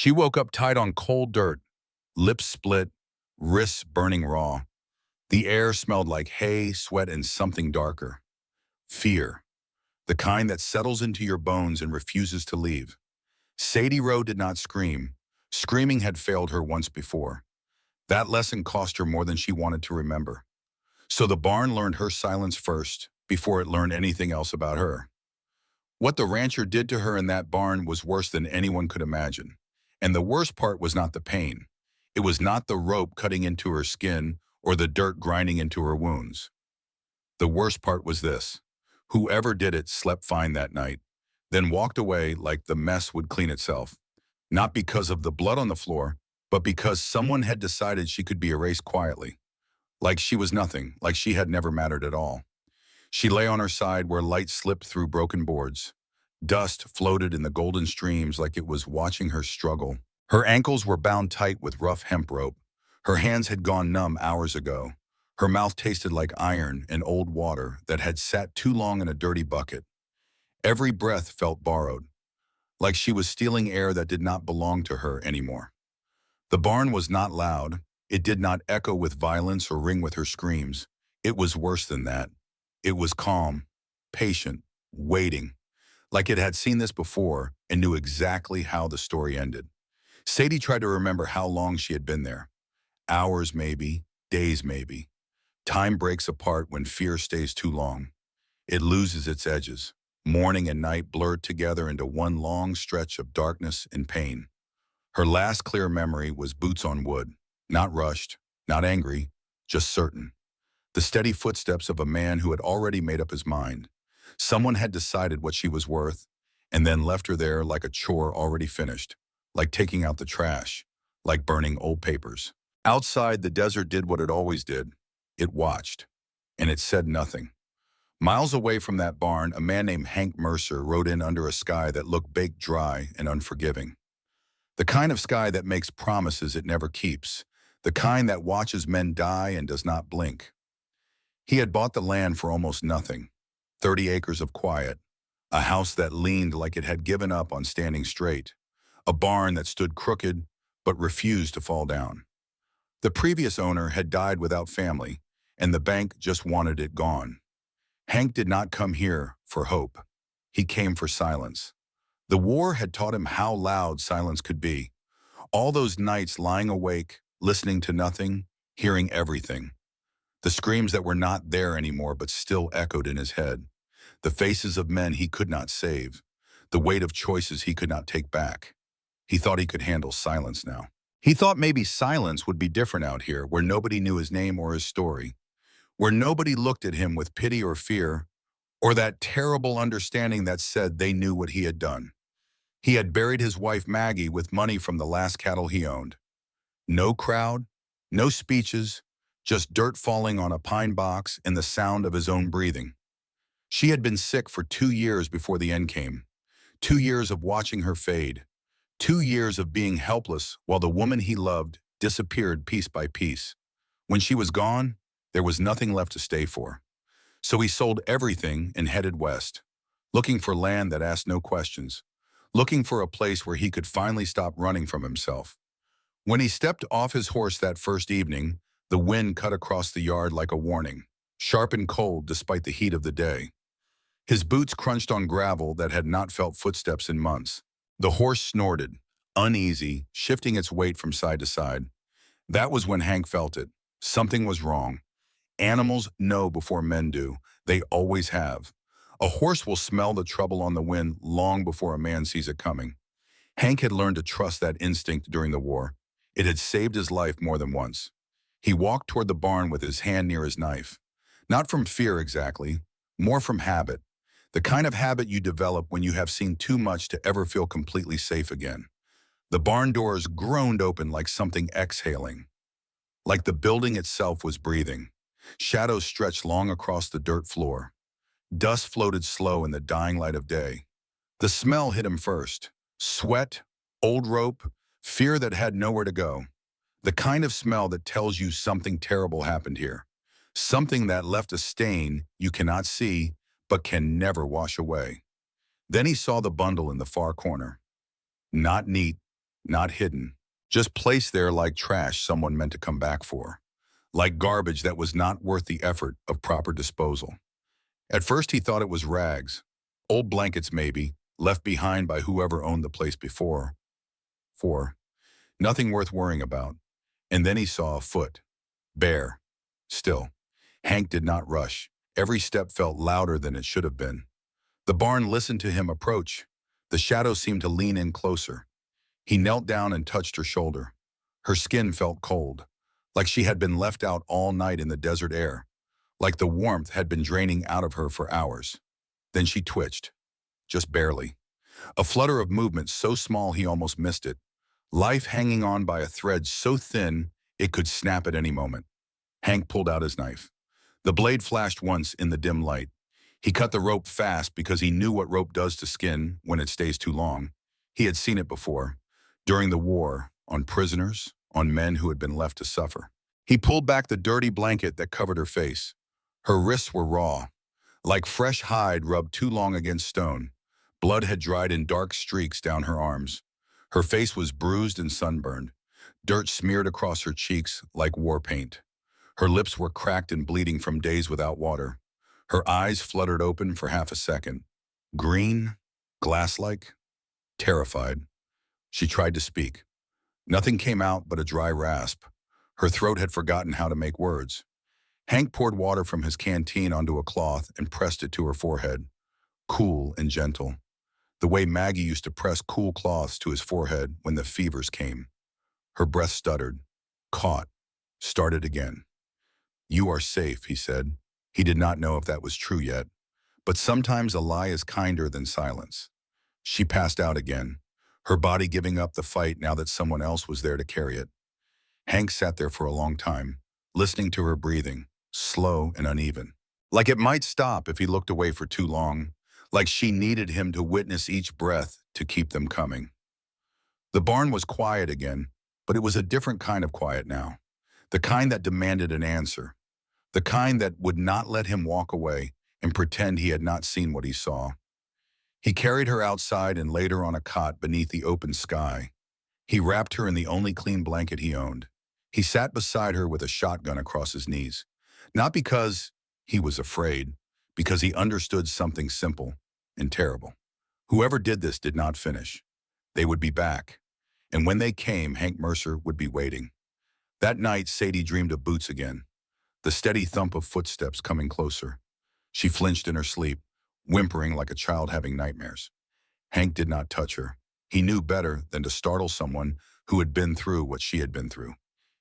She woke up tied on cold dirt, lips split, wrists burning raw. The air smelled like hay, sweat, and something darker. Fear, the kind that settles into your bones and refuses to leave. Sadie Rowe did not scream. Screaming had failed her once before. That lesson cost her more than she wanted to remember. So the barn learned her silence first, before it learned anything else about her. What the rancher did to her in that barn was worse than anyone could imagine. And the worst part was not the pain. It was not the rope cutting into her skin or the dirt grinding into her wounds. The worst part was this. Whoever did it slept fine that night, then walked away like the mess would clean itself. Not because of the blood on the floor, but because someone had decided she could be erased quietly. Like she was nothing, like she had never mattered at all. She lay on her side where light slipped through broken boards. Dust floated in the golden streams like it was watching her struggle. Her ankles were bound tight with rough hemp rope. Her hands had gone numb hours ago. Her mouth tasted like iron and old water that had sat too long in a dirty bucket. Every breath felt borrowed, like she was stealing air that did not belong to her anymore. The barn was not loud. It did not echo with violence or ring with her screams. It was worse than that. It was calm, patient, waiting, like it had seen this before and knew exactly how the story ended. Sadie tried to remember how long she had been there. Hours maybe, days maybe. Time breaks apart when fear stays too long. It loses its edges. Morning and night blurred together into one long stretch of darkness and pain. Her last clear memory was boots on wood, not rushed, not angry, just certain. The steady footsteps of a man who had already made up his mind. Someone had decided what she was worth, and then left her there like a chore already finished, like taking out the trash, like burning old papers. Outside, the desert did what it always did. It watched, and it said nothing. Miles away from that barn, a man named Hank Mercer rode in under a sky that looked baked dry and unforgiving. The kind of sky that makes promises it never keeps, the kind that watches men die and does not blink. He had bought the land for almost nothing, 30 acres of quiet, a house that leaned like it had given up on standing straight, a barn that stood crooked but refused to fall down. The previous owner had died without family, and the bank just wanted it gone. Hank did not come here for hope. He came for silence. The war had taught him how loud silence could be. All those nights lying awake, listening to nothing, hearing everything. The screams that were not there anymore but still echoed in his head. The faces of men he could not save. The weight of choices he could not take back. He thought he could handle silence now. He thought maybe silence would be different out here, where nobody knew his name or his story, where nobody looked at him with pity or fear, or that terrible understanding that said they knew what he had done. He had buried his wife Maggie with money from the last cattle he owned. No crowd, no speeches, just dirt falling on a pine box and the sound of his own breathing. She had been sick for 2 years before the end came. 2 years of watching her fade. 2 years of being helpless while the woman he loved disappeared piece by piece. When she was gone, there was nothing left to stay for. So he sold everything and headed west, looking for land that asked no questions, looking for a place where he could finally stop running from himself. When he stepped off his horse that first evening, the wind cut across the yard like a warning, sharp and cold despite the heat of the day. His boots crunched on gravel that had not felt footsteps in months. The horse snorted, uneasy, shifting its weight from side to side. That was when Hank felt it. Something was wrong. Animals know before men do. They always have. A horse will smell the trouble on the wind long before a man sees it coming. Hank had learned to trust that instinct during the war. It had saved his life more than once. He walked toward the barn with his hand near his knife. Not from fear exactly, more from habit. The kind of habit you develop when you have seen too much to ever feel completely safe again. The barn doors groaned open like something exhaling, like the building itself was breathing. Shadows stretched long across the dirt floor. Dust floated slow in the dying light of day. The smell hit him first. Sweat, old rope, fear that had nowhere to go. The kind of smell that tells you something terrible happened here. Something that left a stain you cannot see but can never wash away. Then he saw the bundle in the far corner. Not neat, not hidden, just placed there like trash someone meant to come back for, like garbage that was not worth the effort of proper disposal. At first he thought it was rags, old blankets maybe, left behind by whoever owned the place before. For nothing worth worrying about. And then he saw a foot, bare, still. Hank did not rush. Every step felt louder than it should have been. The barn listened to him approach. The shadow seemed to lean in closer. He knelt down and touched her shoulder. Her skin felt cold, like she had been left out all night in the desert air, like the warmth had been draining out of her for hours. Then she twitched, just barely. A flutter of movement so small he almost missed it. Life hanging on by a thread so thin it could snap at any moment. Hank pulled out his knife. The blade flashed once in the dim light. He cut the rope fast because he knew what rope does to skin when it stays too long. He had seen it before, during the war, on prisoners, on men who had been left to suffer. He pulled back the dirty blanket that covered her face. Her wrists were raw, like fresh hide rubbed too long against stone. Blood had dried in dark streaks down her arms. Her face was bruised and sunburned. Dirt smeared across her cheeks like war paint. Her lips were cracked and bleeding from days without water. Her eyes fluttered open for half a second. Green, glass-like, terrified. She tried to speak. Nothing came out but a dry rasp. Her throat had forgotten how to make words. Hank poured water from his canteen onto a cloth and pressed it to her forehead, cool and gentle, the way Maggie used to press cool cloths to his forehead when the fevers came. Her breath stuttered, caught, started again. "You are safe," he said. He did not know if that was true yet, but sometimes a lie is kinder than silence. She passed out again, her body giving up the fight now that someone else was there to carry it. Hank sat there for a long time, listening to her breathing, slow and uneven. Like it might stop if he looked away for too long, like she needed him to witness each breath to keep them coming. The barn was quiet again, but it was a different kind of quiet now. The kind that demanded an answer. The kind that would not let him walk away and pretend he had not seen what he saw. He carried her outside and laid her on a cot beneath the open sky. He wrapped her in the only clean blanket he owned. He sat beside her with a shotgun across his knees. Not because he was afraid, because he understood something simple and terrible. Whoever did this did not finish. They would be back. And when they came, Hank Mercer would be waiting. That night, Sadie dreamed of boots again. The steady thump of footsteps coming closer. She flinched in her sleep, whimpering like a child having nightmares. Hank did not touch her. He knew better than to startle someone who had been through what she had been through.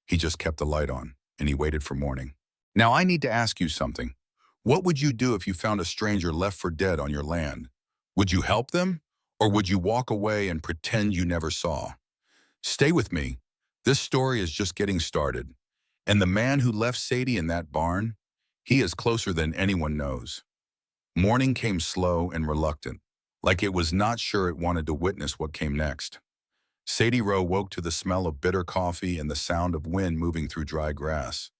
He just kept the light on, and he waited for morning. "Now I need to ask you something. What would you do if you found a stranger left for dead on your land? Would you help them, or would you walk away and pretend you never saw? Stay with me. This story is just getting started. And the man who left Sadie in that barn, he is closer than anyone knows." Morning came slow and reluctant, like it was not sure it wanted to witness what came next. Sadie Rowe woke to the smell of bitter coffee and the sound of wind moving through dry grass.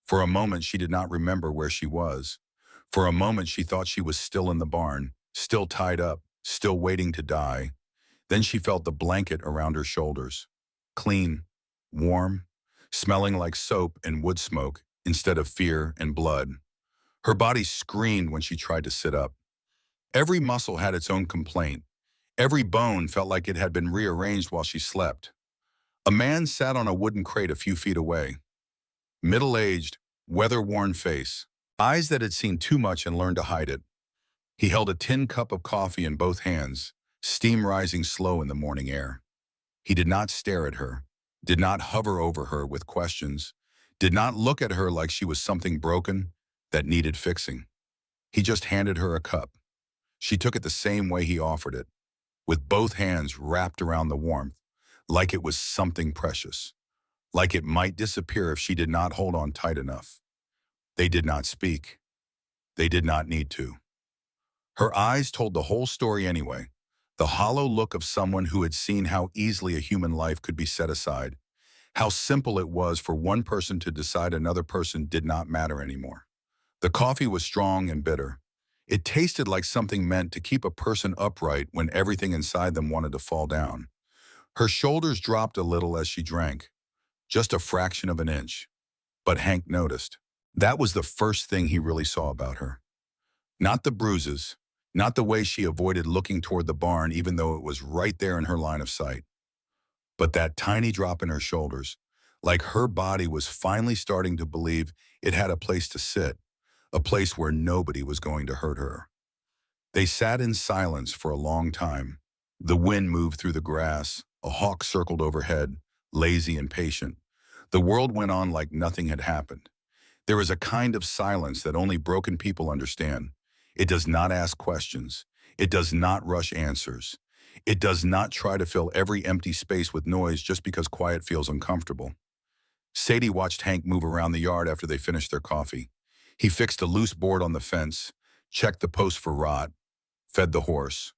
For a moment, she did not remember where she was. For a moment, she thought she was still in the barn, still tied up, still waiting to die. Then she felt the blanket around her shoulders. Clean, warm, smelling like soap and wood smoke instead of fear and blood. Her body screamed when she tried to sit up. Every muscle had its own complaint. Every bone felt like it had been rearranged while she slept. A man sat on a wooden crate a few feet away. Middle-aged, weather-worn face. Eyes that had seen too much and learned to hide it. He held a tin cup of coffee in both hands, steam rising slow in the morning air. He did not stare at her, did not hover over her with questions, did not look at her like she was something broken that needed fixing. He just handed her a cup. She took it the same way he offered it, with both hands wrapped around the warmth, like it was something precious, like it might disappear if she did not hold on tight enough. They did not speak. They did not need to. Her eyes told the whole story anyway, the hollow look of someone who had seen how easily a human life could be set aside, how simple it was for one person to decide another person did not matter anymore. The coffee was strong and bitter. It tasted like something meant to keep a person upright when everything inside them wanted to fall down. Her shoulders dropped a little as she drank, just a fraction of an inch. But Hank noticed. That was the first thing he really saw about her. Not the bruises, not the way she avoided looking toward the barn even though it was right there in her line of sight, but that tiny drop in her shoulders, like her body was finally starting to believe it had a place to sit, a place where nobody was going to hurt her. They sat in silence for a long time. The wind moved through the grass, a hawk circled overhead, lazy and patient. The world went on like nothing had happened. There is a kind of silence that only broken people understand. It does not ask questions. It does not rush answers. It does not try to fill every empty space with noise just because quiet feels uncomfortable. Sadie watched Hank move around the yard after they finished their coffee. He fixed a loose board on the fence, checked the post for rot, fed the horse,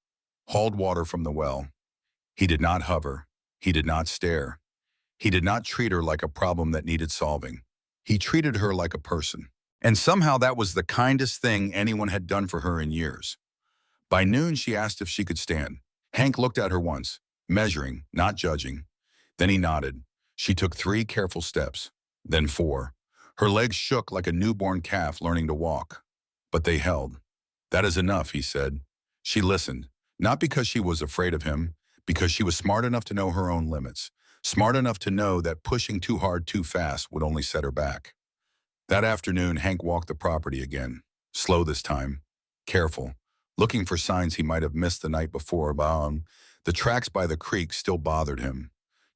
hauled water from the well. He did not hover. He did not stare. He did not treat her like a problem that needed solving. He treated her like a person. And somehow that was the kindest thing anyone had done for her in years. By noon, she asked if she could stand. Hank looked at her once, measuring, not judging. Then he nodded. She took 3 careful steps, then 4. Her legs shook like a newborn calf learning to walk. But they held. "That is enough," he said. She listened, not because she was afraid of him, because she was smart enough to know her own limits, smart enough to know that pushing too hard too fast would only set her back. That afternoon, Hank walked the property again, slow this time, careful, looking for signs he might have missed the night before. The tracks by the creek still bothered him.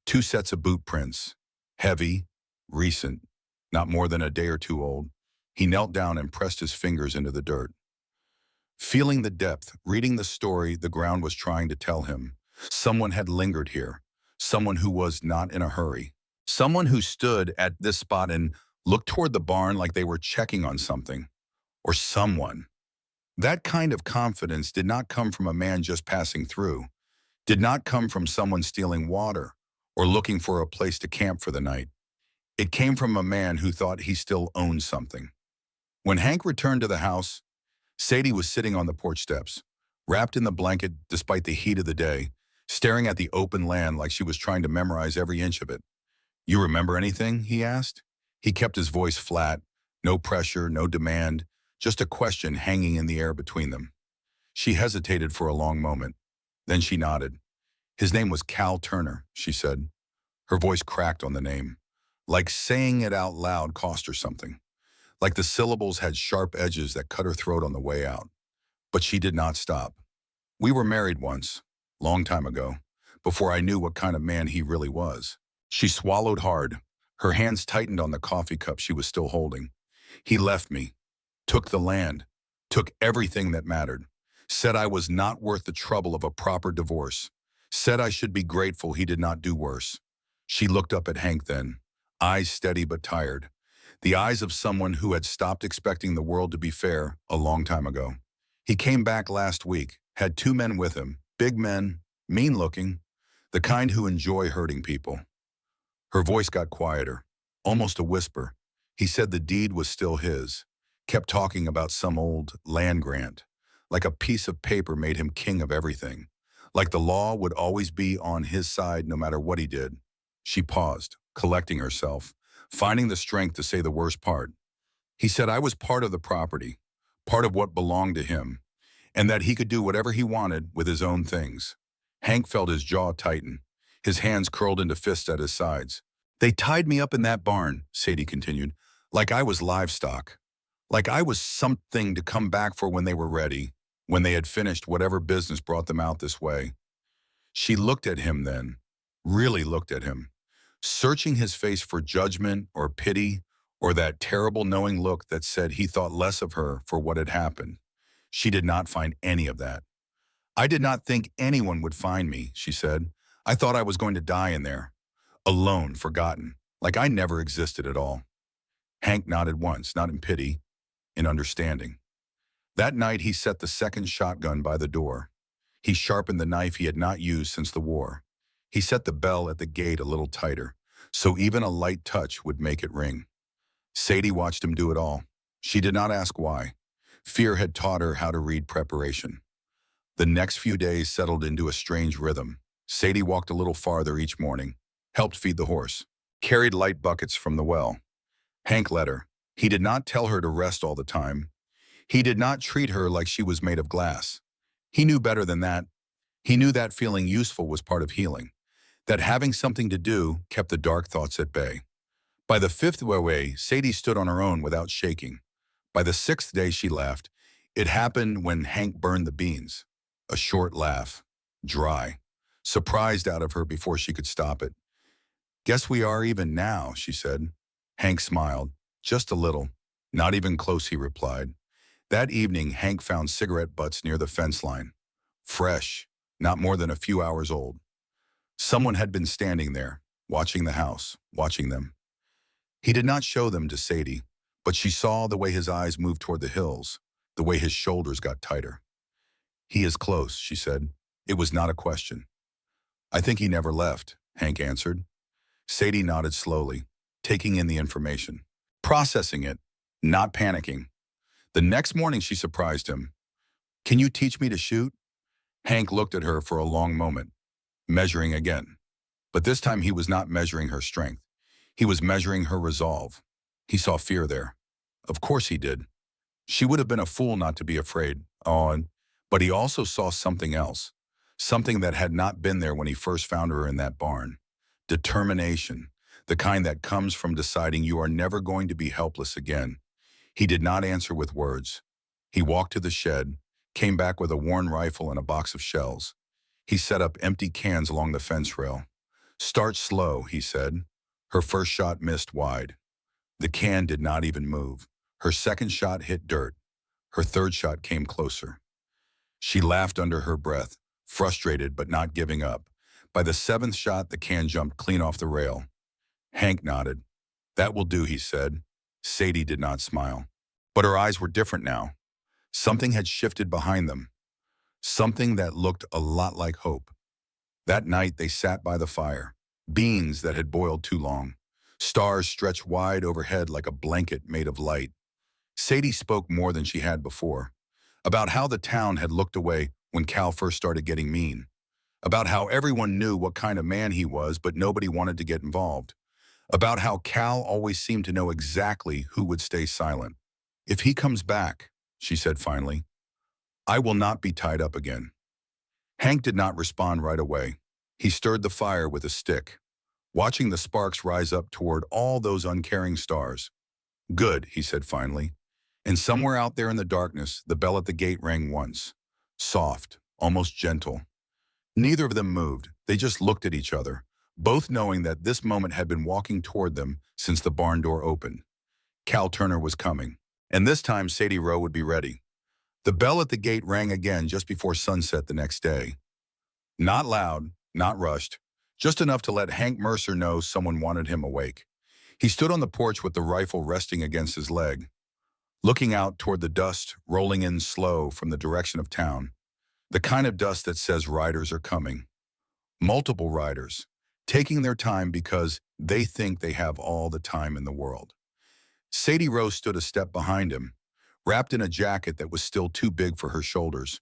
2 sets of boot prints, heavy, recent, not more than a day or 2 old. He knelt down and pressed his fingers into the dirt. Feeling the depth, reading the story the ground was trying to tell him. Someone had lingered here, someone who was not in a hurry, someone who stood at this spot and looked toward the barn like they were checking on something, or someone. That kind of confidence did not come from a man just passing through, did not come from someone stealing water or looking for a place to camp for the night. It came from a man who thought he still owned something. When Hank returned to the house, Sadie was sitting on the porch steps, wrapped in the blanket despite the heat of the day, staring at the open land like she was trying to memorize every inch of it. "You remember anything?" he asked. He kept his voice flat, no pressure, no demand, just a question hanging in the air between them. She hesitated for a long moment. Then she nodded. "His name was Cal Turner," she said. Her voice cracked on the name. Like saying it out loud cost her something. Like the syllables had sharp edges that cut her throat on the way out. But she did not stop. "We were married once, long time ago, before I knew what kind of man he really was." She swallowed hard. Her hands tightened on the coffee cup she was still holding. "He left me, took the land, took everything that mattered, said I was not worth the trouble of a proper divorce, said I should be grateful he did not do worse." She looked up at Hank then, eyes steady but tired, the eyes of someone who had stopped expecting the world to be fair a long time ago. "He came back last week, had 2 men with him, big men, mean-looking, the kind who enjoy hurting people." Her voice got quieter, almost a whisper. "He said the deed was still his, kept talking about some old land grant, like a piece of paper made him king of everything, like the law would always be on his side no matter what he did." She paused, collecting herself, finding the strength to say the worst part. "He said I was part of the property, part of what belonged to him, and that he could do whatever he wanted with his own things." Hank felt his jaw tighten, his hands curled into fists at his sides. "They tied me up in that barn," Sadie continued, "like I was livestock, like I was something to come back for when they were ready, when they had finished whatever business brought them out this way." She looked at him then, really looked at him, searching his face for judgment or pity or that terrible knowing look that said he thought less of her for what had happened. She did not find any of that. "I did not think anyone would find me," she said. "I thought I was going to die in there, alone, forgotten, like I never existed at all." Hank nodded once, not in pity, in understanding. That night he set the second shotgun by the door. He sharpened the knife he had not used since the war. He set the bell at the gate a little tighter, so even a light touch would make it ring. Sadie watched him do it all. She did not ask why. Fear had taught her how to read preparation. The next few days settled into a strange rhythm. Sadie walked a little farther each morning, helped feed the horse, carried light buckets from the well. Hank let her. He did not tell her to rest all the time. He did not treat her like she was made of glass. He knew better than that. He knew that feeling useful was part of healing, that having something to do kept the dark thoughts at bay. By the fifth way, Sadie stood on her own without shaking. By the sixth day, she laughed. It happened when Hank burned the beans. A short laugh, dry, surprised out of her before she could stop it. "Guess we are even now," she said. Hank smiled. "Just a little." "Not even close," he replied. That evening, Hank found cigarette butts near the fence line. Fresh, not more than a few hours old. Someone had been standing there, watching the house, watching them. He did not show them to Sadie, but she saw the way his eyes moved toward the hills, the way his shoulders got tighter. "He is close," she said. It was not a question. "I think he never left," Hank answered. Sadie nodded slowly, taking in the information, processing it, not panicking. The next morning she surprised him. "Can you teach me to shoot?" Hank looked at her for a long moment, measuring again. But this time he was not measuring her strength. He was measuring her resolve. He saw fear there. Of course he did. She would have been a fool not to be afraid. But he also saw something else, something that had not been there when he first found her in that barn. Determination, the kind that comes from deciding you are never going to be helpless again. He did not answer with words. He walked to the shed, came back with a worn rifle and a box of shells. He set up empty cans along the fence rail. "Start slow," he said. Her first shot missed wide. The can did not even move. Her second shot hit dirt. Her third shot came closer. She laughed under her breath, frustrated but not giving up. By the seventh shot, the can jumped clean off the rail. Hank nodded. "That will do," he said. Sadie did not smile. But her eyes were different now. Something had shifted behind them. Something that looked a lot like hope. That night they sat by the fire. Beans that had boiled too long. Stars stretched wide overhead like a blanket made of light. Sadie spoke more than she had before. About how the town had looked away when Cal first started getting mean. About how everyone knew what kind of man he was, but nobody wanted to get involved. About how Cal always seemed to know exactly who would stay silent. "If he comes back," she said finally, "I will not be tied up again." Hank did not respond right away. He stirred the fire with a stick, watching the sparks rise up toward all those uncaring stars. "Good," he said finally. And somewhere out there in the darkness, the bell at the gate rang once. Soft, almost gentle. Neither of them moved. They just looked at each other, both knowing that this moment had been walking toward them since the barn door opened. Cal Turner was coming, and this time Sadie Rowe would be ready. The bell at the gate rang again just before sunset the next day. Not loud, not rushed, just enough to let Hank Mercer know someone wanted him awake. He stood on the porch with the rifle resting against his leg, looking out toward the dust rolling in slow from the direction of town, the kind of dust that says riders are coming. Multiple riders, taking their time because they think they have all the time in the world. Sadie Rowe stood a step behind him, wrapped in a jacket that was still too big for her shoulders,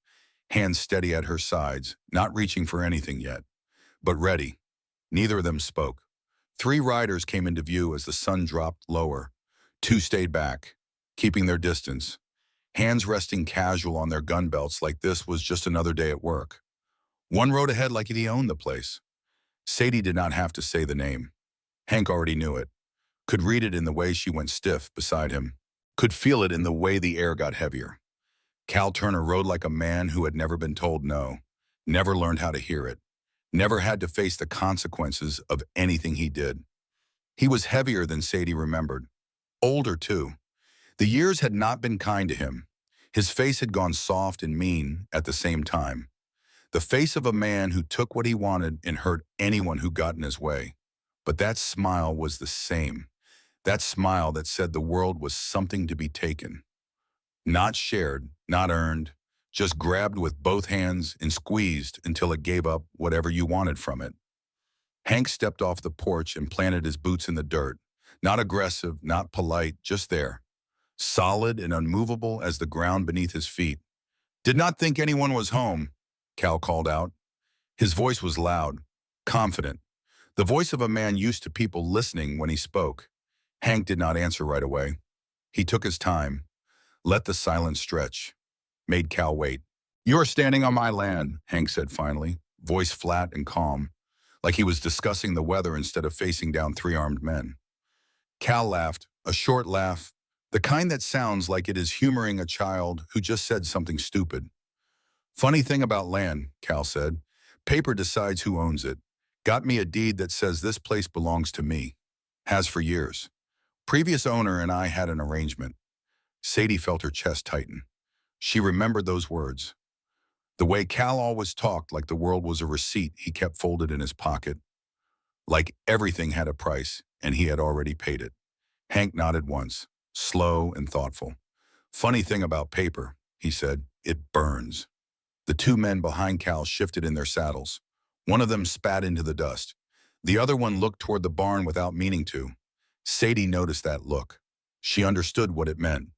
hands steady at her sides, not reaching for anything yet, but ready. Neither of them spoke. 3 riders came into view as the sun dropped lower. 2 stayed back, keeping their distance, hands resting casual on their gun belts like this was just another day at work. One rode ahead like he owned the place. Sadie did not have to say the name. Hank already knew it, could read it in the way she went stiff beside him, could feel it in the way the air got heavier. Cal Turner rode like a man who had never been told no, never learned how to hear it, never had to face the consequences of anything he did. He was heavier than Sadie remembered, older too. The years had not been kind to him. His face had gone soft and mean at the same time. The face of a man who took what he wanted and hurt anyone who got in his way. But that smile was the same. That smile that said the world was something to be taken. Not shared, not earned, just grabbed with both hands and squeezed until it gave up whatever you wanted from it. Hank stepped off the porch and planted his boots in the dirt. Not aggressive, not polite, just there. Solid and unmovable as the ground beneath his feet. "Did not think anyone was home," Cal called out. His voice was loud, confident, the voice of a man used to people listening when he spoke. Hank did not answer right away. He took his time, let the silence stretch, made Cal wait. "You are standing on my land," Hank said finally, voice flat and calm, like he was discussing the weather instead of facing down three armed men. Cal laughed, a short laugh, the kind that sounds like it is humoring a child who just said something stupid. "Funny thing about land," Cal said. "Paper decides who owns it. Got me a deed that says this place belongs to me. Has for years. Previous owner and I had an arrangement." Sadie felt her chest tighten. She remembered those words. The way Cal always talked, like the world was a receipt he kept folded in his pocket. Like everything had a price, and he had already paid it. Hank nodded once, slow and thoughtful. "Funny thing about paper," he said, "it burns." The two men behind Cal shifted in their saddles. One of them spat into the dust. The other one looked toward the barn without meaning to. Sadie noticed that look. She understood what it meant.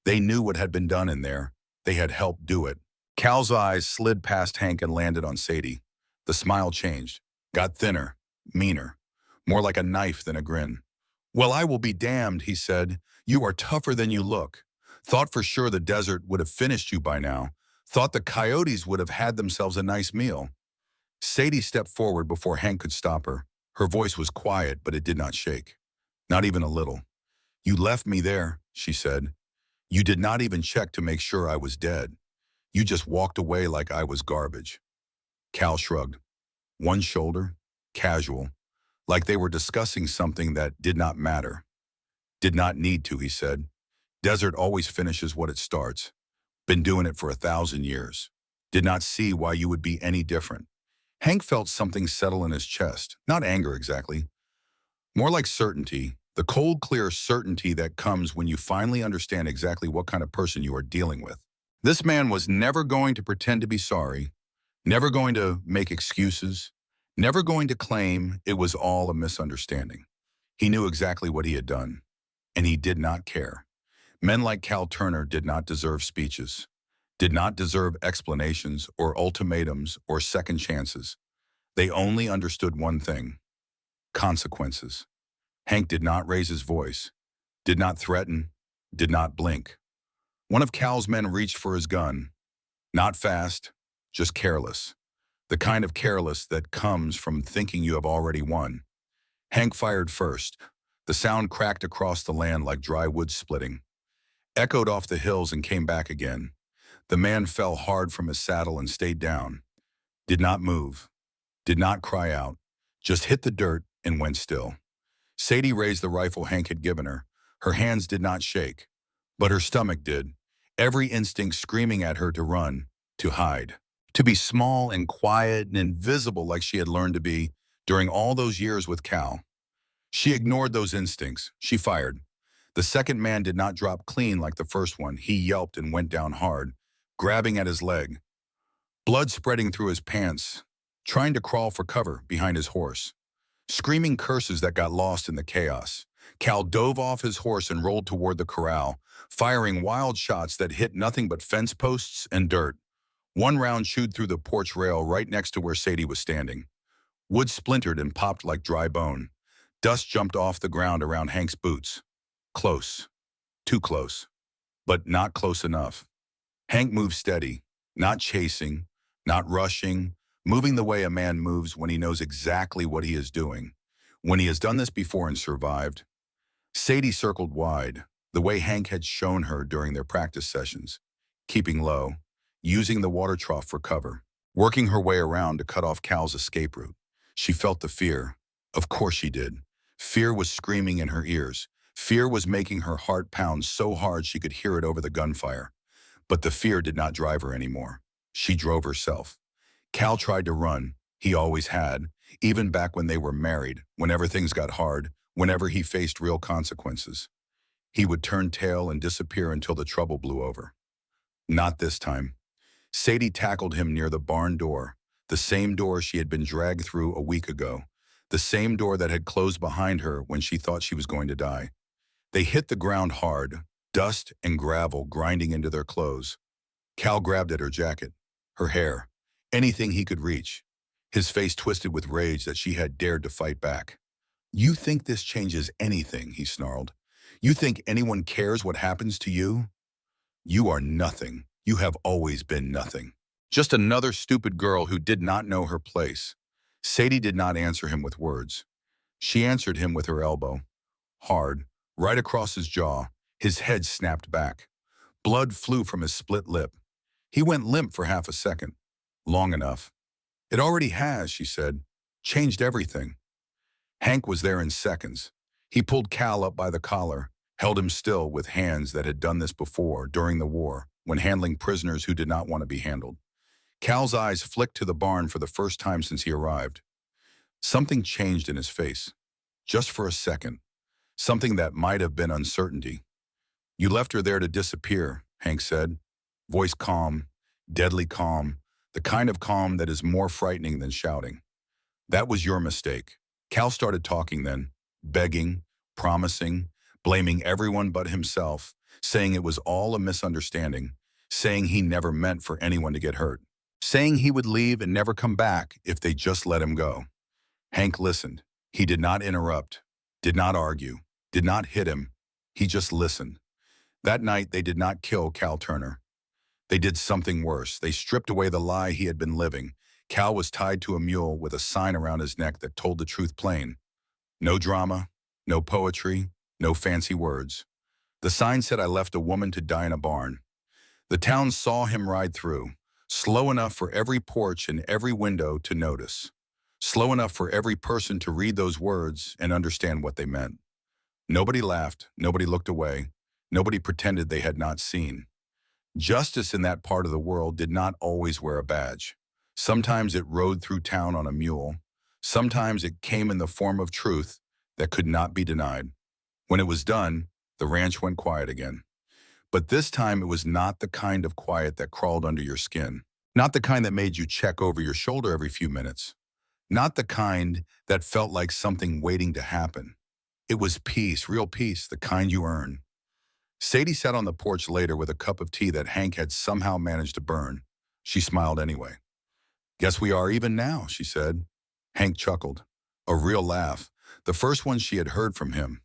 They knew what had been done in there. They had helped do it. Cal's eyes slid past Hank and landed on Sadie. The smile changed, got thinner, meaner, more like a knife than a grin. "Well, I will be damned," he said. "You are tougher than you look. Thought for sure the desert would have finished you by now. Thought the coyotes would have had themselves a nice meal." Sadie stepped forward before Hank could stop her. Her voice was quiet, but it did not shake. Not even a little. "You left me there," she said. "You did not even check to make sure I was dead. You just walked away like I was garbage." Cal shrugged. One shoulder, casual, like they were discussing something that did not matter. "Did not need to," he said. "Desert always finishes what it starts. Been doing it for 1,000 years. Did not see why you would be any different." Hank felt something settle in his chest, not anger exactly, more like certainty, the cold, clear certainty that comes when you finally understand exactly what kind of person you are dealing with. This man was never going to pretend to be sorry, never going to make excuses, never going to claim it was all a misunderstanding. He knew exactly what he had done, and he did not care. Men like Cal Turner did not deserve speeches, did not deserve explanations or ultimatums or second chances. They only understood one thing: consequences. Hank did not raise his voice, did not threaten, did not blink. One of Cal's men reached for his gun, not fast, just careless. The kind of careless that comes from thinking you have already won. Hank fired first. The sound cracked across the land like dry wood splitting, echoed off the hills and came back again. The man fell hard from his saddle and stayed down. Did not move, did not cry out, just hit the dirt and went still. Sadie raised the rifle Hank had given her. Her hands did not shake, but her stomach did, every instinct screaming at her to run, to hide, to be small and quiet and invisible like she had learned to be during all those years with Cal. She ignored those instincts. She fired. The second man did not drop clean like the first one. He yelped and went down hard, grabbing at his leg, blood spreading through his pants, trying to crawl for cover behind his horse, screaming curses that got lost in the chaos. Cal dove off his horse and rolled toward the corral, firing wild shots that hit nothing but fence posts and dirt. One round chewed through the porch rail right next to where Sadie was standing. Wood splintered and popped like dry bone. Dust jumped off the ground around Hank's boots. Close. Too close. But not close enough. Hank moved steady, not chasing, not rushing, moving the way a man moves when he knows exactly what he is doing, when he has done this before and survived. Sadie circled wide, the way Hank had shown her during their practice sessions, keeping low, using the water trough for cover, working her way around to cut off Cal's escape route. She felt the fear. Of course she did. Fear was screaming in her ears. Fear was making her heart pound so hard she could hear it over the gunfire. But the fear did not drive her anymore. She drove herself. Cal tried to run. He always had, even back when they were married, whenever things got hard, whenever he faced real consequences. He would turn tail and disappear until the trouble blew over. Not this time. Sadie tackled him near the barn door, the same door she had been dragged through a week ago, the same door that had closed behind her when she thought she was going to die. They hit the ground hard, dust and gravel grinding into their clothes. Cal grabbed at her jacket, her hair, anything he could reach. his face twisted with rage that she had dared to fight back. "You think this changes anything," he snarled. "You think anyone cares what happens to you? You are nothing. You have always been nothing. Just another stupid girl who did not know her place." Sadie did not answer him with words. She answered him with her elbow. Hard, right across his jaw, his head snapped back. Blood flew from his split lip. He went limp for half a second. Long enough. "It already has," she said. "Changed everything." Hank was there in seconds. He pulled Cal up by the collar, held him still with hands that had done this before during the war, when handling prisoners who did not want to be handled. Cal's eyes flicked to the barn for the first time since he arrived. Something changed in his face. Just for a second. Something that might have been uncertainty. "You left her there to disappear," Hank said. Voice calm, deadly calm, the kind of calm that is more frightening than shouting. "That was your mistake." Cal started talking then, begging, promising, blaming everyone but himself, saying it was all a misunderstanding, saying he never meant for anyone to get hurt, saying he would leave and never come back if they just let him go. Hank listened. He did not interrupt, did not argue, did not hit him. He just listened. That night, they did not kill Cal Turner. They did something worse. They stripped away the lie he had been living. Cal was tied to a mule with a sign around his neck that told the truth plain. No drama, no poetry, no fancy words. The sign said, "I left a woman to die in a barn." The town saw him ride through, slow enough for every porch and every window to notice, slow enough for every person to read those words and understand what they meant. Nobody laughed, nobody looked away, nobody pretended they had not seen. Justice in that part of the world did not always wear a badge. Sometimes it rode through town on a mule. Sometimes it came in the form of truth that could not be denied. When it was done, the ranch went quiet again. But this time it was not the kind of quiet that crawled under your skin. Not the kind that made you check over your shoulder every few minutes. Not the kind that felt like something waiting to happen. It was peace, real peace, the kind you earn. Sadie sat on the porch later with a cup of tea that Hank had somehow managed to burn. She smiled anyway. "Guess we are even now," she said. Hank chuckled. A real laugh. The first one she had heard from him.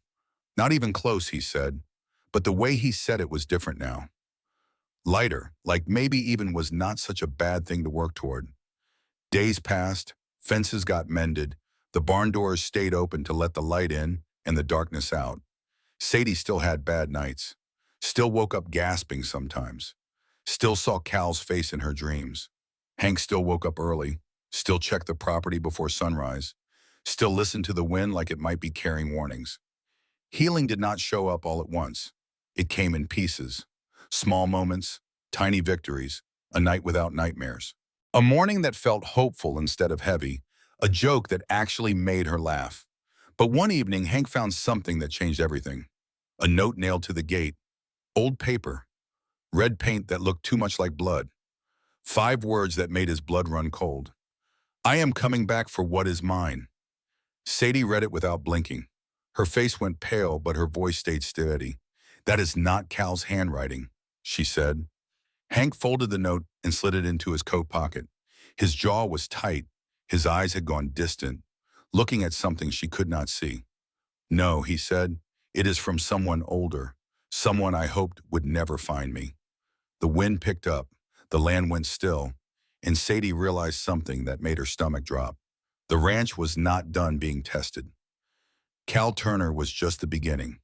"Not even close," he said. But the way he said it was different now. Lighter, like maybe even was not such a bad thing to work toward. Days passed, fences got mended, the barn doors stayed open to let the light in and the darkness out. Sadie still had bad nights. Still woke up gasping sometimes. Still saw Cal's face in her dreams. Hank still woke up early, still checked the property before sunrise, still listened to the wind like it might be carrying warnings. Healing did not show up all at once. It came in pieces. Small moments, tiny victories, a night without nightmares. A morning that felt hopeful instead of heavy, a joke that actually made her laugh. But one evening, Hank found something that changed everything. A note nailed to the gate. Old paper. Red paint that looked too much like blood. 5 words that made his blood run cold. "I am coming back for what is mine." Sadie read it without blinking. Her face went pale, but her voice stayed steady. "That is not Cal's handwriting," she said. Hank folded the note and slid it into his coat pocket. His jaw was tight. His eyes had gone distant, looking at something she could not see. "No," he said. "It is from someone older, someone I hoped would never find me." The wind picked up, the land went still, and Sadie realized something that made her stomach drop. The ranch was not done being tested. Cal Turner was just the beginning.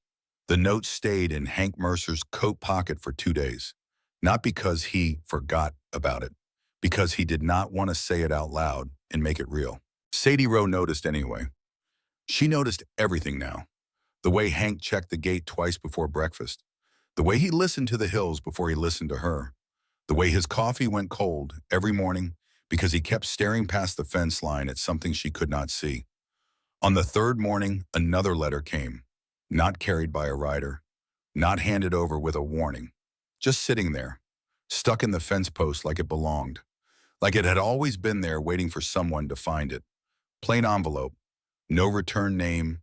The note stayed in Hank Mercer's coat pocket for 2 days, not because he forgot about it, because he did not want to say it out loud and make it real. Sadie Rowe noticed anyway. She noticed everything now. The way Hank checked the gate twice before breakfast. The way he listened to the hills before he listened to her. The way his coffee went cold every morning because he kept staring past the fence line at something she could not see. On the 3rd morning, another letter came, not carried by a rider, not handed over with a warning, just sitting there, stuck in the fence post like it belonged, like it had always been there waiting for someone to find it. Plain envelope, no return name,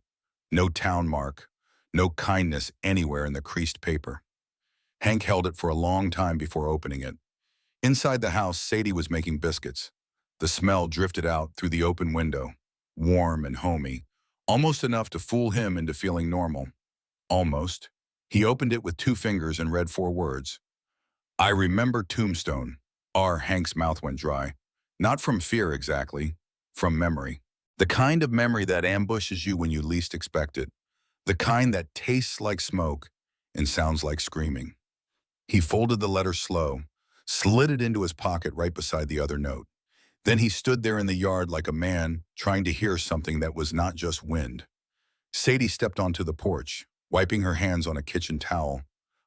no town mark, no kindness anywhere in the creased paper. Hank held it for a long time before opening it. Inside the house, Sadie was making biscuits. The smell drifted out through the open window, warm and homey, almost enough to fool him into feeling normal. Almost. He opened it with 2 fingers and read 4 words. I remember Tombstone. Hank's mouth went dry. Not from fear exactly, from memory. The kind of memory that ambushes you when you least expect it. The kind that tastes like smoke and sounds like screaming. He folded the letter slow, slid it into his pocket right beside the other note. Then he stood there in the yard like a man trying to hear something that was not just wind. Sadie stepped onto the porch, wiping her hands on a kitchen towel.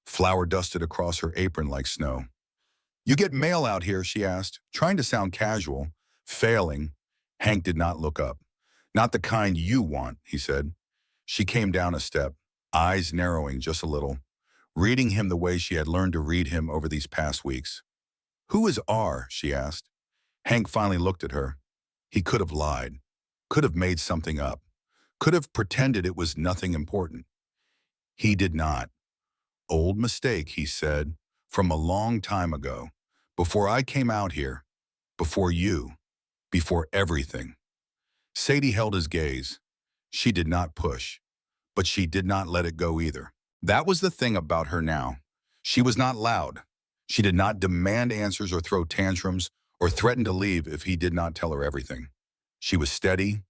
Flour dusted across her apron like snow. You get mail out here, she asked, trying to sound casual, failing. Hank did not look up. Not the kind you want, he said. She came down a step, eyes narrowing just a little, reading him the way she had learned to read him over these past weeks. Who is R? She asked. Hank finally looked at her. He could have lied, could have made something up, could have pretended it was nothing important. He did not. Old mistake, he said, from a long time ago, before I came out here, before you, before everything. Sadie held his gaze. She did not push, but she did not let it go either. That was the thing about her now. She was not loud. She did not demand answers or throw tantrums or threaten to leave if he did not tell her everything. She was steady,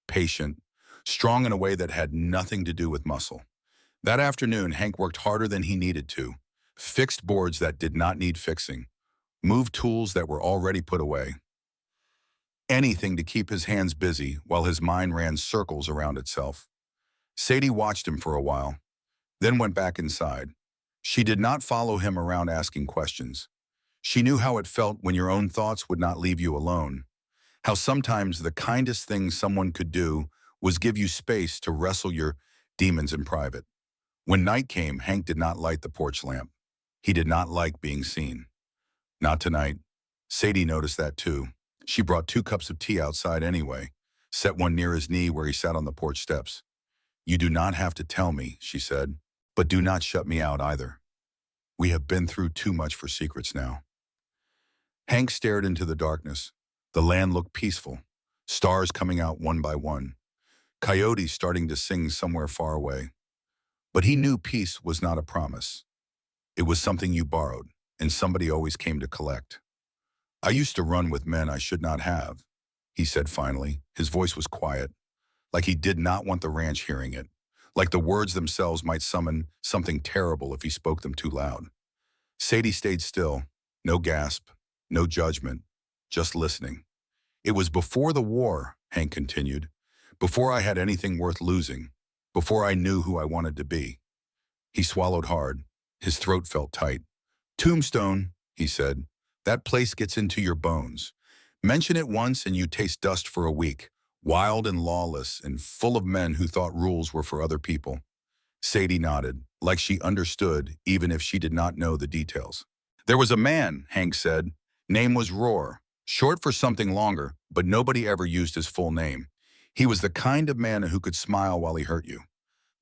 patient, strong in a way that had nothing to do with muscle. That afternoon, Hank worked harder than he needed to, fixed boards that did not need fixing, moved tools that were already put away. Anything to keep his hands busy while his mind ran circles around itself. Sadie watched him for a while, then went back inside. She did not follow him around asking questions. She knew how it felt when your own thoughts would not leave you alone, how sometimes the kindest thing someone could do was give you space to wrestle your demons in private. When night came, Hank did not light the porch lamp. He did not like being seen. Not tonight. Sadie noticed that too. She brought 2 cups of tea outside anyway, set one near his knee where he sat on the porch steps. You do not have to tell me, she said, but do not shut me out either. We have been through too much for secrets now. Hank stared into the darkness. The land looked peaceful, stars coming out one by one, coyotes starting to sing somewhere far away. But he knew peace was not a promise. It was something you borrowed, and somebody always came to collect. I used to run with men I should not have, he said finally. His voice was quiet, like he did not want the ranch hearing it, like the words themselves might summon something terrible if he spoke them too loud. Sadie stayed still, no gasp, no judgment, just listening. It was before the war, Hank continued, before I had anything worth losing, before I knew who I wanted to be. He swallowed hard. His throat felt tight. Tombstone, he said, that place gets into your bones. Mention it once and you taste dust for a week, wild and lawless and full of men who thought rules were for other people. Sadie nodded, like she understood, even if she did not know the details. There was a man, Hank said. Name was Roar, short for something longer, but nobody ever used his full name. He was the kind of man who could smile while he hurt you,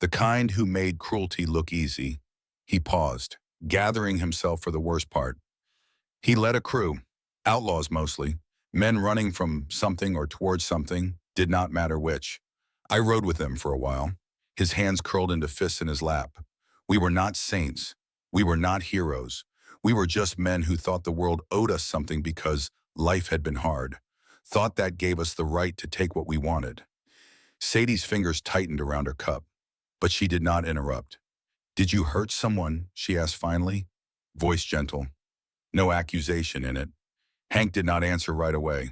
the kind who made cruelty look easy. He paused, gathering himself for the worst part. He led a crew, outlaws mostly, men running from something or towards something, did not matter which. I rode with him for a while, his hands curled into fists in his lap. We were not saints. We were not heroes. We were just men who thought the world owed us something because life had been hard, thought that gave us the right to take what we wanted. Sadie's fingers tightened around her cup, but she did not interrupt. Did you hurt someone? She asked finally, voice gentle. No accusation in it. Hank did not answer right away.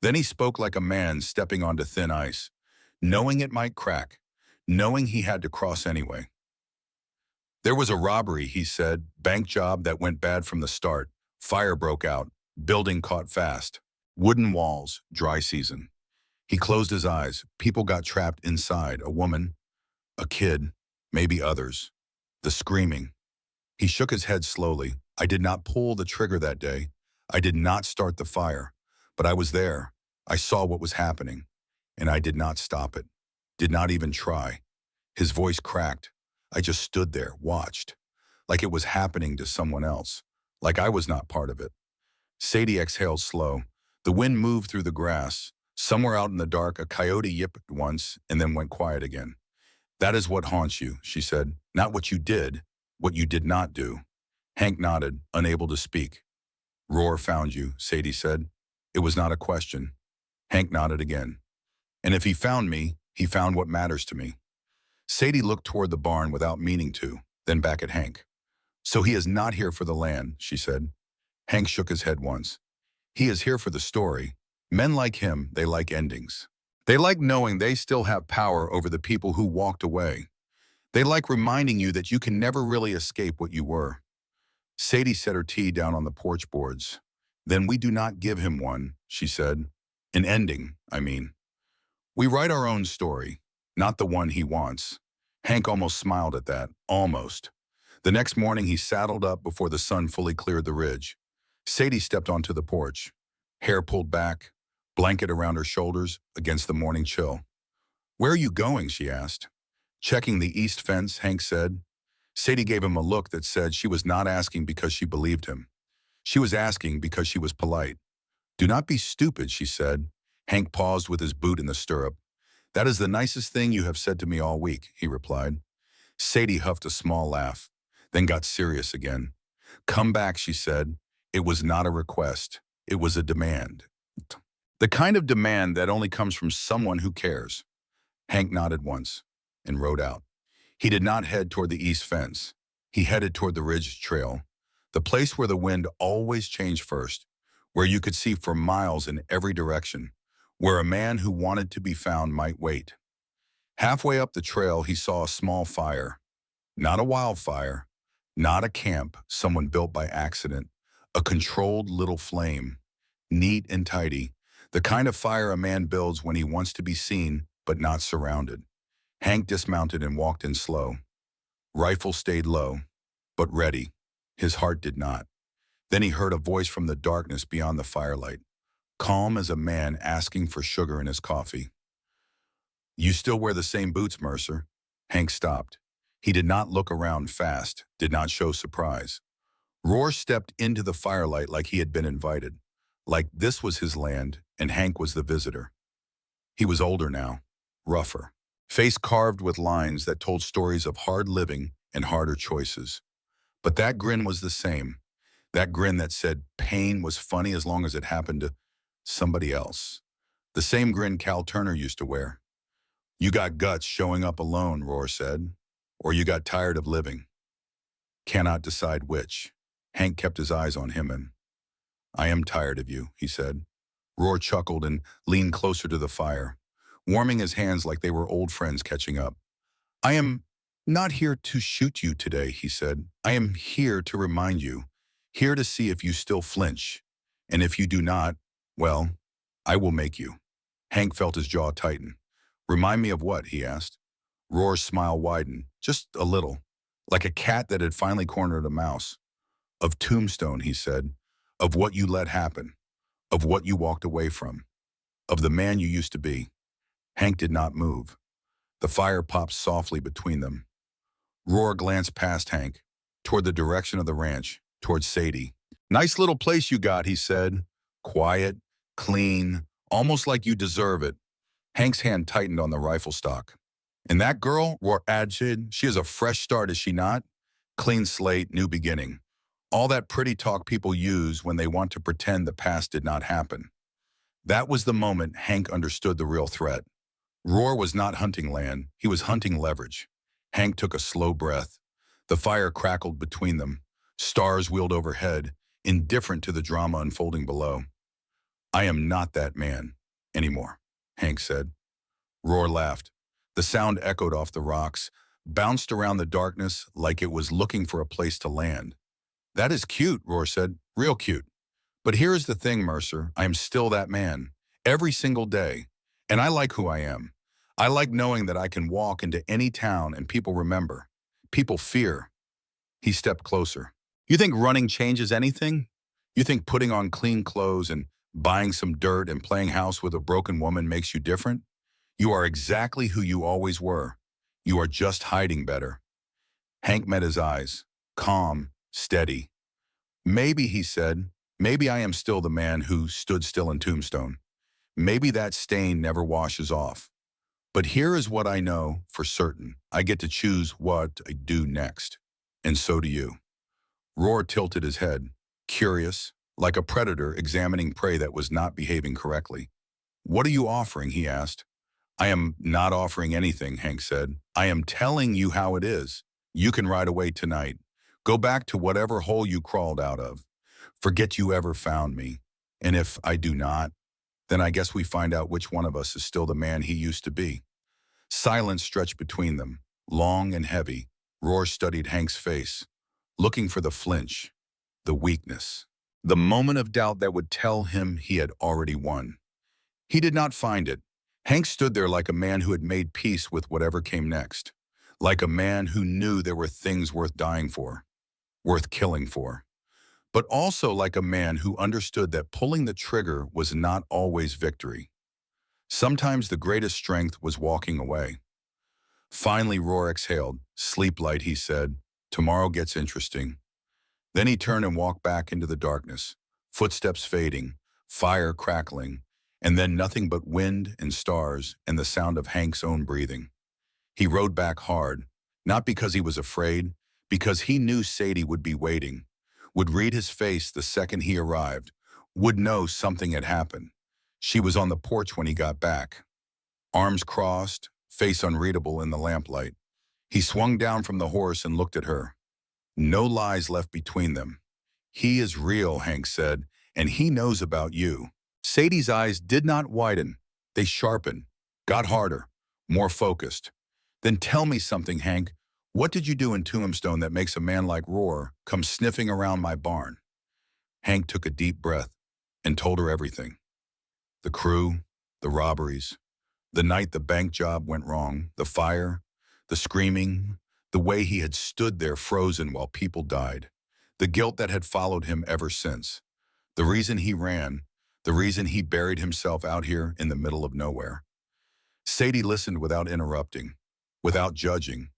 Then he spoke like a man stepping onto thin ice, knowing it might crack, knowing he had to cross anyway. There was a robbery, he said, bank job that went bad from the start. Fire broke out, building caught fast. Wooden walls, dry season. He closed his eyes. People got trapped inside, a woman, a kid, maybe others. The screaming. He shook his head slowly. I did not pull the trigger that day. I did not start the fire, but I was there. I saw what was happening, and I did not stop it. Did not even try. His voice cracked. I just stood there, watched, like it was happening to someone else, like I was not part of it. Sadie exhaled slow. The wind moved through the grass. Somewhere out in the dark, a coyote yipped once and then went quiet again. That is what haunts you, she said. Not what you did, what you did not do. Hank nodded, unable to speak. Roar found you, Sadie said. It was not a question. Hank nodded again. And if he found me, he found what matters to me. Sadie looked toward the barn without meaning to, then back at Hank. So he is not here for the land, she said. Hank shook his head once. He is here for the story. Men like him, they like endings. They like knowing they still have power over the people who walked away. They like reminding you that you can never really escape what you were. Sadie set her tea down on the porch boards. Then we do not give him one, she said. An ending, I mean. We write our own story, not the one he wants. Hank almost smiled at that, almost. The next morning he saddled up before the sun fully cleared the ridge. Sadie stepped onto the porch, hair pulled back, blanket around her shoulders against the morning chill. Where are you going, she asked. Checking the east fence, Hank said. Sadie gave him a look that said she was not asking because she believed him. She was asking because she was polite. Do not be stupid, she said. Hank paused with his boot in the stirrup. That is the nicest thing you have said to me all week, he replied. Sadie huffed a small laugh, then got serious again. Come back, she said. It was not a request. It was a demand. The kind of demand that only comes from someone who cares. Hank nodded once and rode out. He did not head toward the east fence. He headed toward the ridge trail, the place where the wind always changed first, where you could see for miles in every direction, where a man who wanted to be found might wait. Halfway up the trail, he saw a small fire. Not a wildfire, not a camp someone built by accident, a controlled little flame, neat and tidy, the kind of fire a man builds when he wants to be seen but not surrounded. Hank dismounted and walked in slow. Rifle stayed low, but ready. His heart did not. Then he heard a voice from the darkness beyond the firelight, calm as a man asking for sugar in his coffee. You still wear the same boots, Mercer? Hank stopped. He did not look around fast, did not show surprise. Roar stepped into the firelight like he had been invited, like this was his land and Hank was the visitor. He was older now, rougher, face carved with lines that told stories of hard living and harder choices. But that grin was the same, that grin that said pain was funny as long as it happened to somebody else. The same grin Cal Turner used to wear. You got guts showing up alone, Roar said, or you got tired of living. Cannot decide which. Hank kept his eyes on him and, I am tired of you, he said. Roar chuckled and leaned closer to the fire, warming his hands like they were old friends catching up. I am not here to shoot you today, he said. I am here to remind you, here to see if you still flinch. And if you do not, well, I will make you. Hank felt his jaw tighten. Remind me of what, he asked. Roar's smile widened, just a little, like a cat that had finally cornered a mouse. Of Tombstone, he said, of what you let happen, of what you walked away from, of the man you used to be. Hank did not move. The fire popped softly between them. Roar glanced past Hank, toward the direction of the ranch, toward Sadie. Nice little place you got, he said. Quiet, clean, almost like you deserve it. Hank's hand tightened on the rifle stock. And that girl, Roar added, she is a fresh start, is she not? Clean slate, new beginning. All that pretty talk people use when they want to pretend the past did not happen. That was the moment Hank understood the real threat. Roar was not hunting land, he was hunting leverage. Hank took a slow breath. The fire crackled between them. Stars wheeled overhead, indifferent to the drama unfolding below. I am not that man anymore, Hank said. Roar laughed. The sound echoed off the rocks, bounced around the darkness like it was looking for a place to land. That is cute, Roar said, real cute. But here is the thing, Mercer, I am still that man, every single day. And I like who I am. I like knowing that I can walk into any town and people remember. People fear. He stepped closer. You think running changes anything? You think putting on clean clothes and buying some dirt and playing house with a broken woman makes you different? You are exactly who you always were. You are just hiding better. Hank met his eyes, calm, steady. Maybe, he said, Maybe I am still the man who stood still in Tombstone. Maybe that stain never washes off. But here is what I know for certain. I get to choose what I do next. And so do you. Roar tilted his head, curious, like a predator examining prey that was not behaving correctly. What are you offering? He asked. I am not offering anything, Hank said. I am telling you how it is. You can ride away tonight. Go back to whatever hole you crawled out of. Forget you ever found me. And if I do not, then I guess we find out which one of us is still the man he used to be. Silence stretched between them, long and heavy. Roar studied Hank's face, looking for the flinch, the weakness, the moment of doubt that would tell him he had already won. He did not find it. Hank stood there like a man who had made peace with whatever came next, like a man who knew there were things worth dying for, worth killing for, but also like a man who understood that pulling the trigger was not always victory. Sometimes the greatest strength was walking away. Finally, Roar exhaled. Sleep light, he said. Tomorrow gets interesting. Then he turned and walked back into the darkness, footsteps fading, fire crackling, and then nothing but wind and stars and the sound of Hank's own breathing. He rode back hard, not because he was afraid, because he knew Sadie would be waiting, would read his face the second he arrived, would know something had happened. She was on the porch when he got back, arms crossed, face unreadable in the lamplight. He swung down from the horse and looked at her. No lies left between them. He is real, Hank said, and he knows about you. Sadie's eyes did not widen. They sharpened, got harder, more focused. Then tell me something, Hank. What did you do in Tombstone that makes a man like Roar come sniffing around my barn? Hank took a deep breath and told her everything. The crew, the robberies, the night the bank job went wrong, the fire, the screaming, the way he had stood there frozen while people died, the guilt that had followed him ever since, the reason he ran, the reason he buried himself out here in the middle of nowhere. Sadie listened without interrupting, without judging,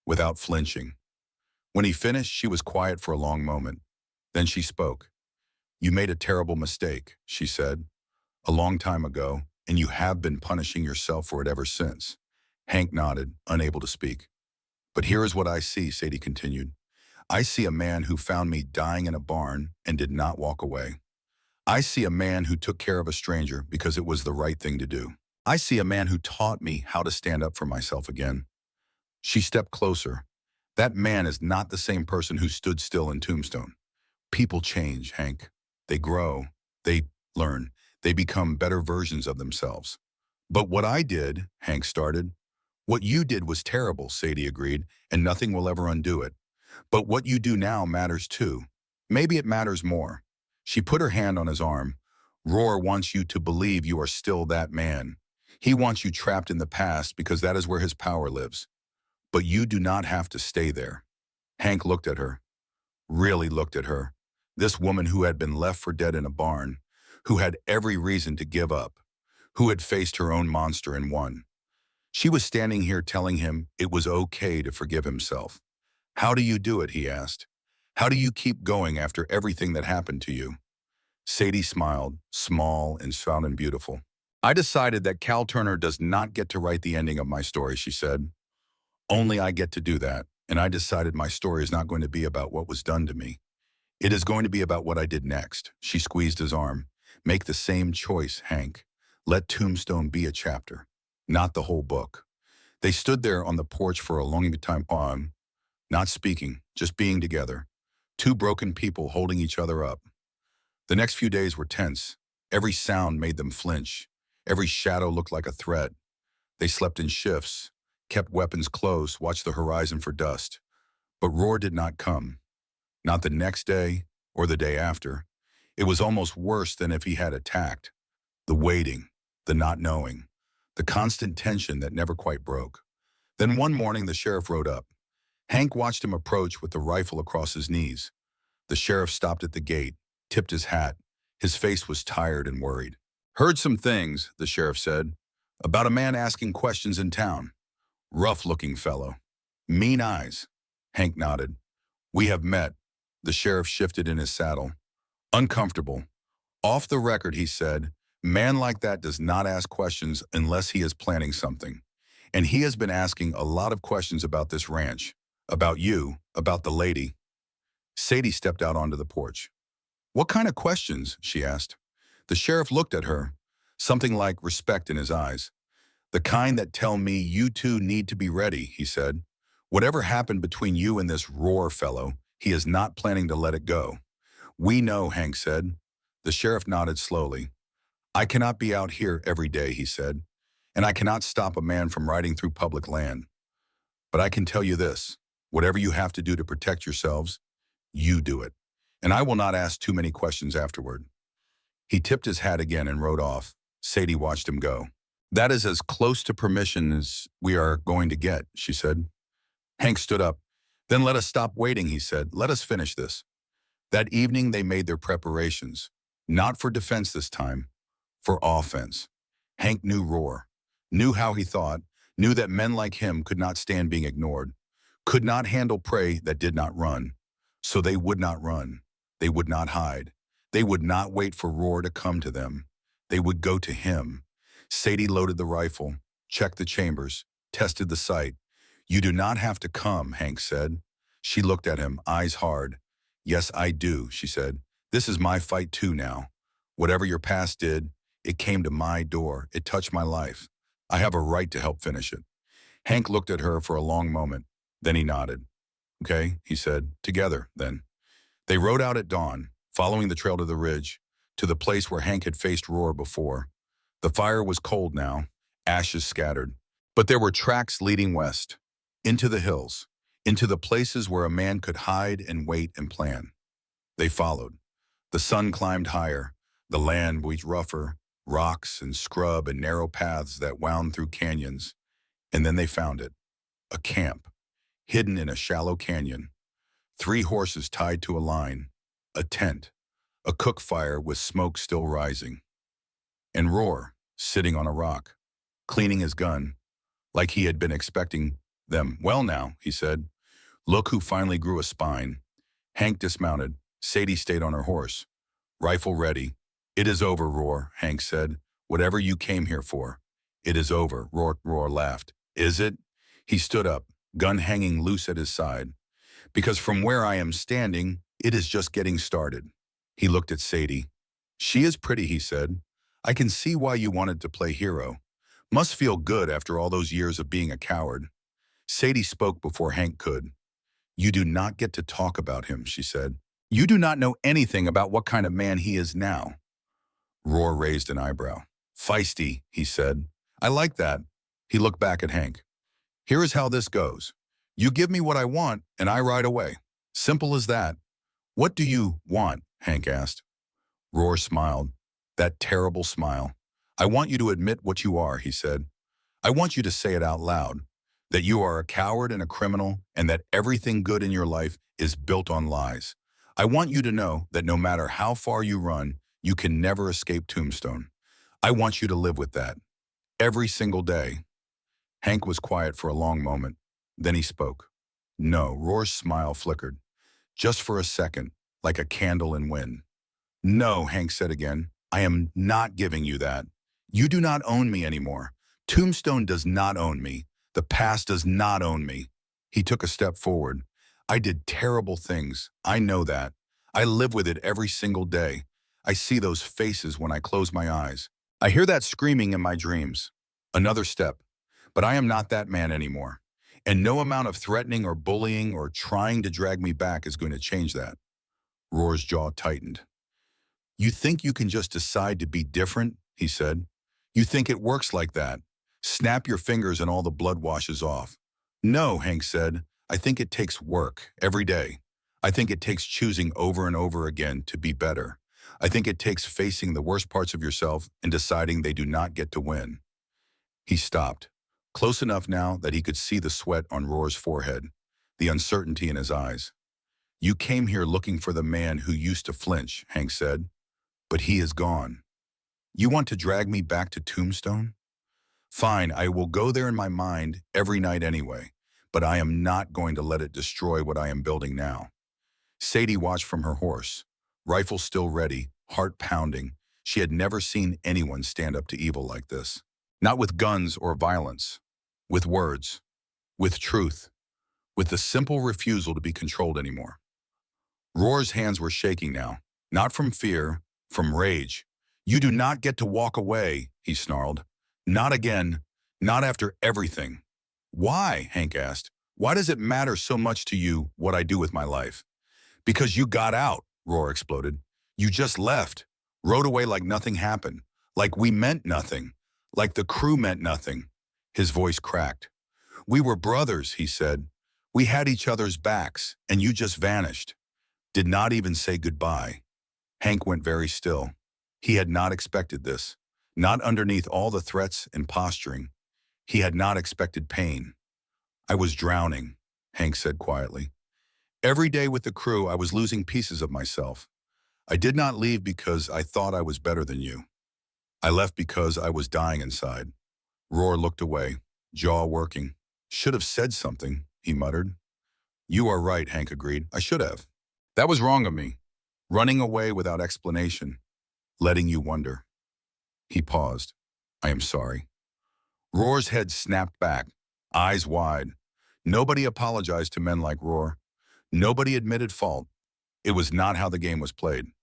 without flinching. When he finished, she was quiet for a long moment. Then she spoke. You made a terrible mistake, she said, a long time ago, and you have been punishing yourself for it ever since. Hank nodded, unable to speak. But here is what I see, Sadie continued. I see a man who found me dying in a barn and did not walk away. I see a man who took care of a stranger because it was the right thing to do. I see a man who taught me how to stand up for myself again. She stepped closer. That man is not the same person who stood still in Tombstone. People change, Hank. They grow. They learn. They become better versions of themselves. But what I did, Hank started. What you did was terrible, Sadie agreed, and nothing will ever undo it. But what you do now matters too. Maybe it matters more. She put her hand on his arm. Roar wants you to believe you are still that man. He wants you trapped in the past because that is where his power lives. But you do not have to stay there. Hank looked at her, really looked at her. This woman who had been left for dead in a barn, who had every reason to give up, who had faced her own monster and won. She was standing here telling him it was okay to forgive himself. How do you do it, he asked. How do you keep going after everything that happened to you? Sadie smiled, small and sound and beautiful. I decided that Cal Turner does not get to write the ending of my story, she said. Only I get to do that, and I decided my story is not going to be about what was done to me. It is going to be about what I did next. She squeezed his arm. Make the same choice, Hank. Let Tombstone be a chapter, not the whole book. They stood there on the porch for a long time on, not speaking, just being together. Two broken people holding each other up. The next few days were tense. Every sound made them flinch. Every shadow looked like a threat. They slept in shifts, kept weapons close, watched the horizon for dust. But Roar did not come. Not the next day or the day after. It was almost worse than if he had attacked. The waiting, the not knowing, the constant tension that never quite broke. Then one morning the sheriff rode up. Hank watched him approach with the rifle across his knees. The sheriff stopped at the gate, tipped his hat. His face was tired and worried. Heard some things, the sheriff said, about a man asking questions in town. Rough-looking fellow. Mean eyes. Hank nodded. We have met. The sheriff shifted in his saddle. Uncomfortable. Off the record, he said, man like that does not ask questions unless he is planning something. And he has been asking a lot of questions about this ranch, about you, about the lady. Sadie stepped out onto the porch. What kind of questions? She asked. The sheriff looked at her, something like respect in his eyes. The kind that tell me you two need to be ready, he said. Whatever happened between you and this Roar fellow, he is not planning to let it go. We know, Hank said. The sheriff nodded slowly. I cannot be out here every day, he said, and I cannot stop a man from riding through public land. But I can tell you this, whatever you have to do to protect yourselves, you do it. And I will not ask too many questions afterward. He tipped his hat again and rode off. Sadie watched him go. That is as close to permission as we are going to get, she said. Hank stood up. Then let us stop waiting, he said. Let us finish this. That evening they made their preparations, not for defense this time, for offense. Hank knew Roar, knew how he thought, knew that men like him could not stand being ignored, could not handle prey that did not run. So they would not run. They would not hide. They would not wait for Roar to come to them. They would go to him. Sadie loaded the rifle, checked the chambers, tested the sight. You do not have to come, Hank said. She looked at him, eyes hard. Yes, I do, she said. This is my fight too now. Whatever your past did, it came to my door. It touched my life. I have a right to help finish it. Hank looked at her for a long moment. Then he nodded. Okay, he said. Together, then. They rode out at dawn, following the trail to the ridge, to the place where Hank had faced Roar before. The fire was cold now, ashes scattered. But there were tracks leading west, into the hills, into the places where a man could hide and wait and plan. They followed. The sun climbed higher. The land was rougher, rocks and scrub and narrow paths that wound through canyons. And then they found it, a camp, hidden in a shallow canyon. 3 horses tied to a line, a tent, a cook fire with smoke still rising. And Roar, sitting on a rock, cleaning his gun, like he had been expecting them. Well now, he said, look who finally grew a spine. Hank dismounted. Sadie stayed on her horse. Rifle ready. It is over, Roar, Hank said. Whatever you came here for. It is over, Roar laughed. Is it? He stood up, gun hanging loose at his side. Because from where I am standing, it is just getting started. He looked at Sadie. She is pretty, he said. I can see why you wanted to play hero. Must feel good after all those years of being a coward. Sadie spoke before Hank could. You do not get to talk about him, she said. You do not know anything about what kind of man he is now. Roar raised an eyebrow. Feisty, he said. I like that. He looked back at Hank. Here is how this goes. You give me what I want, and I ride away. Simple as that. What do you want? Hank asked. Roar smiled. That terrible smile. I want you to admit what you are, he said. I want you to say it out loud. That you are a coward and a criminal, and that everything good in your life is built on lies. I want you to know that no matter how far you run, you can never escape Tombstone. I want you to live with that. Every single day. Hank was quiet for a long moment. Then he spoke. No, Roar's smile flickered. Just for a second, like a candle in wind. No, Hank said again. I am not giving you that. You do not own me anymore. Tombstone does not own me. The past does not own me. He took a step forward. I did terrible things. I know that. I live with it every single day. I see those faces when I close my eyes. I hear that screaming in my dreams. Another step. But I am not that man anymore. And no amount of threatening or bullying or trying to drag me back is going to change that. Roar's jaw tightened. You think you can just decide to be different? He said. You think it works like that? Snap your fingers and all the blood washes off. No, Hank said. I think it takes work, every day. I think it takes choosing over and over again to be better. I think it takes facing the worst parts of yourself and deciding they do not get to win. He stopped, close enough now that he could see the sweat on Roar's forehead, the uncertainty in his eyes. You came here looking for the man who used to flinch, Hank said. But he is gone. You want to drag me back to Tombstone? Fine, I will go there in my mind every night anyway, but I am not going to let it destroy what I am building now. Sadie watched from her horse. rifle still ready, heart pounding. She had never seen anyone stand up to evil like this. Not with guns or violence, with words, with truth, with the simple refusal to be controlled anymore. Roar's hands were shaking now, not from fear, from rage. "You do not get to walk away," he snarled. "Not again, not after everything." "Why?" Hank asked. "Why does it matter so much to you what I do with my life?" "Because you got out," Roar exploded. "You just left, rode away like nothing happened, like we meant nothing, like the crew meant nothing." His voice cracked. "We were brothers," he said. "We had each other's backs, and you just vanished. Did not even say goodbye." Hank went very still. He had not expected this. Not underneath all the threats and posturing. He had not expected pain. "I was drowning," Hank said quietly. "Every day with the crew, I was losing pieces of myself. I did not leave because I thought I was better than you. I left because I was dying inside." Roar looked away, jaw working. "Should have said something," he muttered. "You are right," Hank agreed. "I should have. That was wrong of me. Running away without explanation, letting you wonder." He paused. "I am sorry." Roar's head snapped back, eyes wide. Nobody apologized to men like Roar. Nobody admitted fault. It was not how the game was played.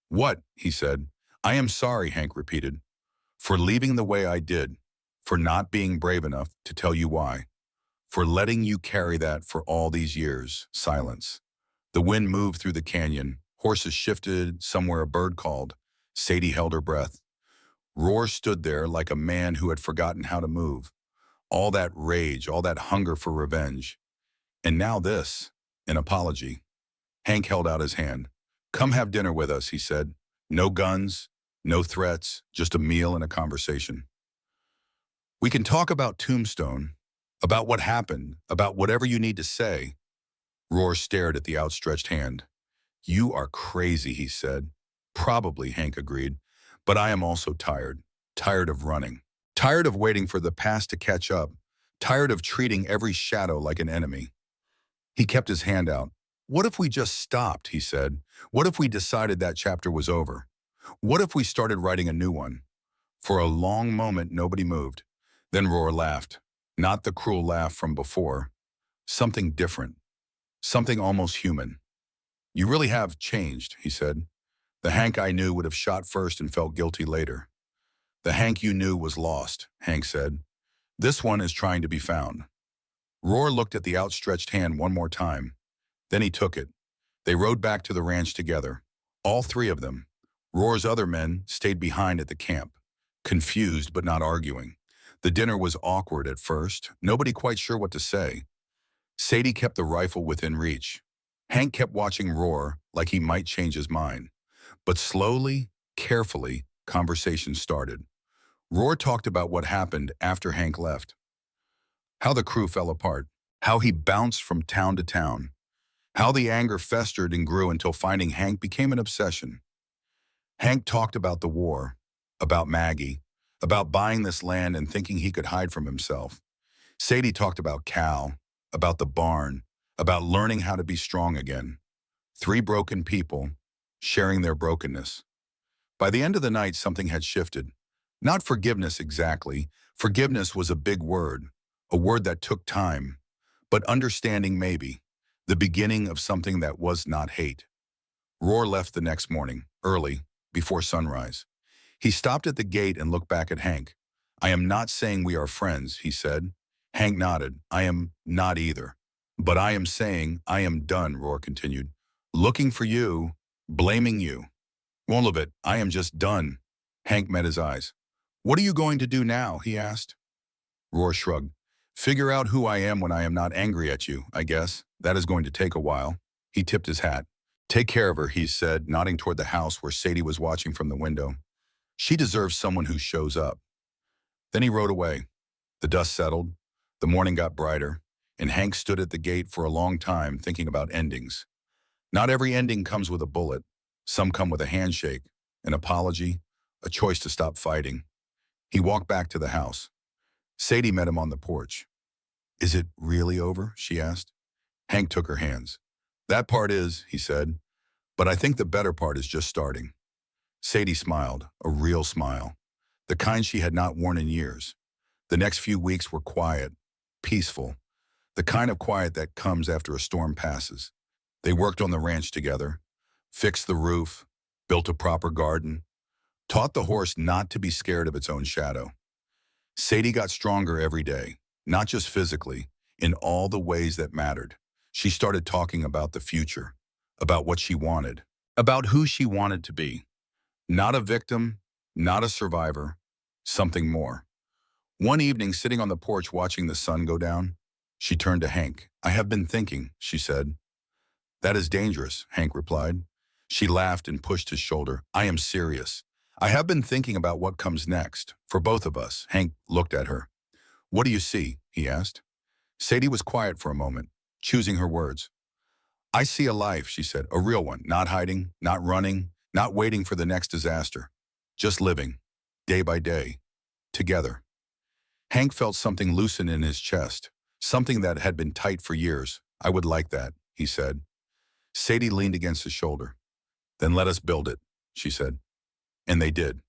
"What?" he said. "I am sorry," Hank repeated, "for leaving the way I did, for not being brave enough to tell you why, for letting you carry that for all these years." Silence. The wind moved through the canyon. Horses shifted. Somewhere a bird called. Sadie held her breath. Roar stood there like a man who had forgotten how to move. All that rage, all that hunger for revenge. And now this, an apology. Hank held out his hand. "Come have dinner with us," he said. "No guns, no threats, just a meal and a conversation. We can talk about Tombstone, about what happened, about whatever you need to say." Roar stared at the outstretched hand. "You are crazy," he said. "Probably," Hank agreed. "But I am also tired. Tired of running. Tired of waiting for the past to catch up. Tired of treating every shadow like an enemy." He kept his hand out. "What if we just stopped?" he said. "What if we decided that chapter was over? What if we started writing a new one?" For a long moment, nobody moved. Then Roar laughed. Not the cruel laugh from before. Something different. Something almost human. "You really have changed," he said. "The Hank I knew would have shot first and felt guilty later. The Hank you knew was lost," Hank said. "This one is trying to be found." Roar looked at the outstretched hand one more time. Then he took it. They rode back to the ranch together. All three of them. Roar's other men stayed behind at the camp, confused but not arguing. The dinner was awkward at first, nobody quite sure what to say. Sadie kept the rifle within reach. Hank kept watching Roar like he might change his mind. But slowly, carefully, conversation started. Roar talked about what happened after Hank left. How the crew fell apart. How he bounced from town to town. How the anger festered and grew until finding Hank became an obsession. Hank talked about the war, about Maggie, about buying this land and thinking he could hide from himself. Sadie talked about Cal, about the barn, about learning how to be strong again. Three broken people, sharing their brokenness. By the end of the night, something had shifted. Not forgiveness exactly. Forgiveness was a big word, a word that took time. But understanding maybe, the beginning of something that was not hate. Roar left the next morning, early, before sunrise. He stopped at the gate and looked back at Hank. "I am not saying we are friends," he said. Hank nodded. "I am not either. But I am saying I am done," Roar continued. "Looking for you, blaming you. All of it, I am just done." Hank met his eyes. "What are you going to do now?" he asked. Roar shrugged. "Figure out who I am when I am not angry at you, I guess. That is going to take a while." He tipped his hat. "Take care of her," he said, nodding toward the house where Sadie was watching from the window. "She deserves someone who shows up." Then he rode away. The dust settled. The morning got brighter, and Hank stood at the gate for a long time thinking about endings. Not every ending comes with a bullet. Some come with a handshake, an apology, a choice to stop fighting. He walked back to the house. Sadie met him on the porch. "Is it really over?" she asked. Hank took her hands. "That part is," he said, But I think the better part is just starting. Sadie smiled, a real smile, the kind she had not worn in years. The next few weeks were quiet, peaceful, the kind of quiet that comes after a storm passes. They worked on the ranch together, fixed the roof, built a proper garden, taught the horse not to be scared of its own shadow. Sadie got stronger every day, not just physically, in all the ways that mattered. She started talking about the future, about what she wanted, about who she wanted to be. Not a victim, not a survivor, something more. One evening, sitting on the porch watching the sun go down, she turned to Hank. "I have been thinking," she said. "That is dangerous," Hank replied. She laughed and pushed his shoulder. "I am serious. I have been thinking about what comes next, for both of us." Hank looked at her. "What do you see?" he asked. Sadie was quiet for a moment, choosing her words. "I see a life," she said, "a real one, not hiding, not running, not waiting for the next disaster. Just living, day by day, together." Hank felt something loosen in his chest, something that had been tight for years. "I would like that," he said. Sadie leaned against his shoulder. "Then let us build it," she said. And they did.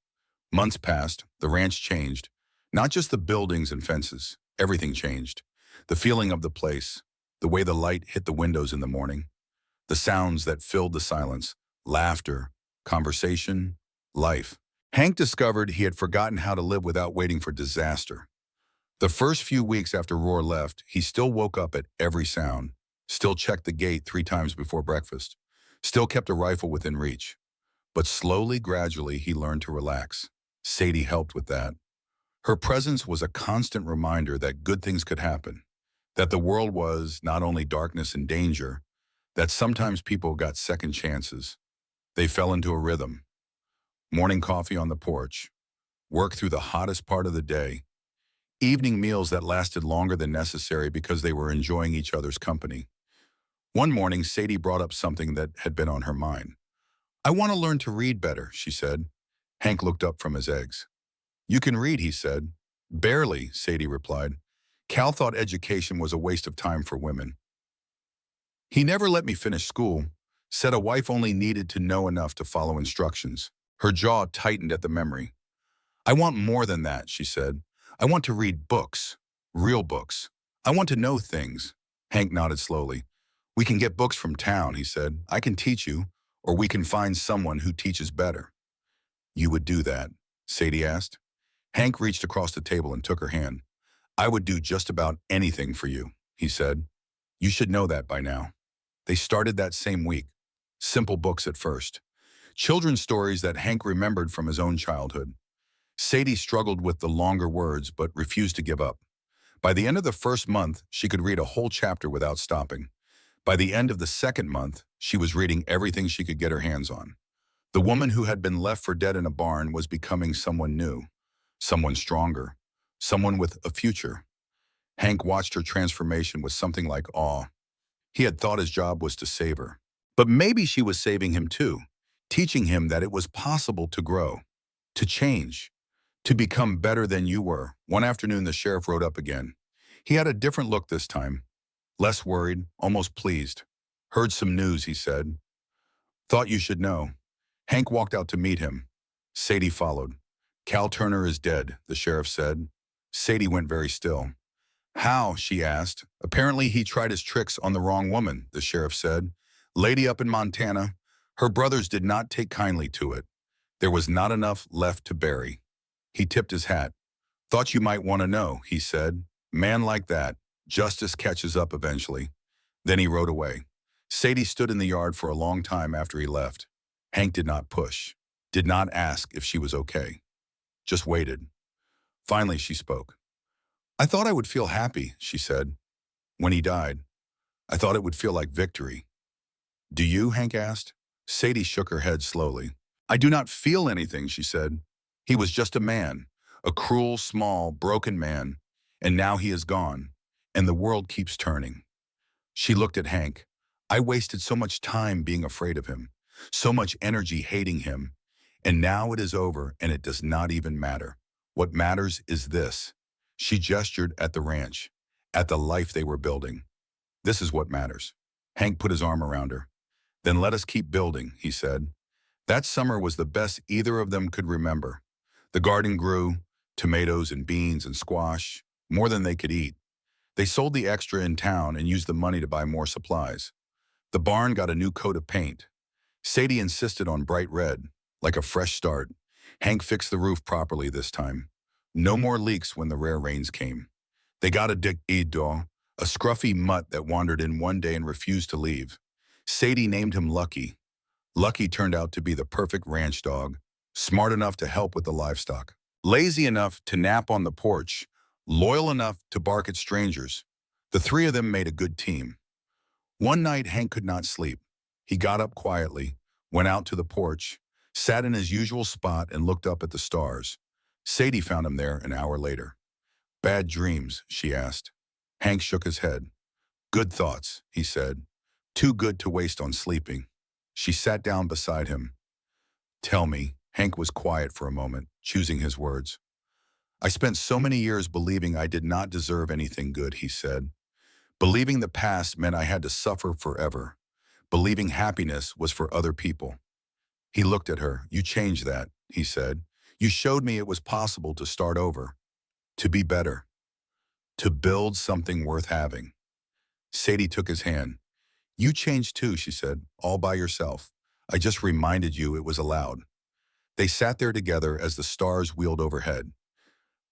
Months passed, the ranch changed. Not just the buildings and fences, everything changed. The feeling of the place, the way the light hit the windows in the morning, the sounds that filled the silence, laughter, conversation, life. Hank discovered he had forgotten how to live without waiting for disaster. The first few weeks after Roar left, he still woke up at every sound, still checked the gate 3 times before breakfast, still kept a rifle within reach. But slowly, gradually, he learned to relax. Sadie helped with that. Her presence was a constant reminder that good things could happen, that the world was not only darkness and danger, that sometimes people got second chances. They fell into a rhythm. Morning coffee on the porch, work through the hottest part of the day, evening meals that lasted longer than necessary because they were enjoying each other's company. One morning, Sadie brought up something that had been on her mind. "I want to learn to read better," she said. Hank looked up from his eggs. "You can read," he said. "Barely," Sadie replied. "Cal thought education was a waste of time for women. He never let me finish school, said a wife only needed to know enough to follow instructions." Her jaw tightened at the memory. "I want more than that," she said. "I want to read books, real books. I want to know things." Hank nodded slowly. "We can get books from town," he said. "I can teach you, or we can find someone who teaches better." "You would do that?" Sadie asked. Hank reached across the table and took her hand. "I would do just about anything for you," he said. "You should know that by now." They started that same week. Simple books at first. Children's stories that Hank remembered from his own childhood. Sadie struggled with the longer words but refused to give up. By the end of the first month, she could read a whole chapter without stopping. By the end of the second month, she was reading everything she could get her hands on. The woman who had been left for dead in a barn was becoming someone new, someone stronger, someone with a future. Hank watched her transformation with something like awe. He had thought his job was to save her. But maybe she was saving him too, teaching him that it was possible to grow, to change, to become better than you were. One afternoon, the sheriff rode up again. He had a different look this time, less worried, almost pleased. "Heard some news," he said. "Thought you should know." Hank walked out to meet him. Sadie followed. "Cal Turner is dead," the sheriff said. Sadie went very still. "How?" she asked. "Apparently he tried his tricks on the wrong woman," the sheriff said. "Lady up in Montana. Her brothers did not take kindly to it. There was not enough left to bury." He tipped his hat. "Thought you might want to know," he said. "Man like that, justice catches up eventually." Then he rode away. Sadie stood in the yard for a long time after he left. Hank did not push, did not ask if she was okay, just waited. Finally, she spoke. "I thought I would feel happy," she said. "When he died, I thought it would feel like victory." "Do you?" Hank asked. Sadie shook her head slowly. "I do not feel anything," she said. "He was just a man, a cruel, small, broken man, and now he is gone, and the world keeps turning." She looked at Hank. "I wasted so much time being afraid of him, so much energy hating him, and now it is over and it does not even matter. What matters is this." She gestured at the ranch, at the life they were building. "This is what matters." Hank put his arm around her. Then let us keep building, he said. That summer was the best either of them could remember. The garden grew, tomatoes and beans and squash, more than they could eat. They sold the extra in town and used the money to buy more supplies. The barn got a new coat of paint. Sadie insisted on bright red, like a fresh start. Hank fixed the roof properly this time. No more leaks when the rare rains came. They got a depicted, a scruffy mutt that wandered in one day and refused to leave. Sadie named him Lucky. Lucky turned out to be the perfect ranch dog, smart enough to help with the livestock, lazy enough to nap on the porch, loyal enough to bark at strangers. The three of them made a good team. One night, Hank could not sleep. He got up quietly, went out to the porch, sat in his usual spot and looked up at the stars. Sadie found him there an hour later. "Bad dreams?" she asked. Hank shook his head. "Good thoughts," he said. "Too good to waste on sleeping." She sat down beside him. "Tell me." Hank was quiet for a moment, choosing his words. "I spent so many years believing I did not deserve anything good," he said. "Believing the past meant I had to suffer forever. Believing happiness was for other people." He looked at her. "You changed that," he said. "You showed me it was possible to start over, to be better, to build something worth having." Sadie took his hand. "You changed too," she said, "all by yourself. I just reminded you it was allowed." They sat there together as the stars wheeled overhead,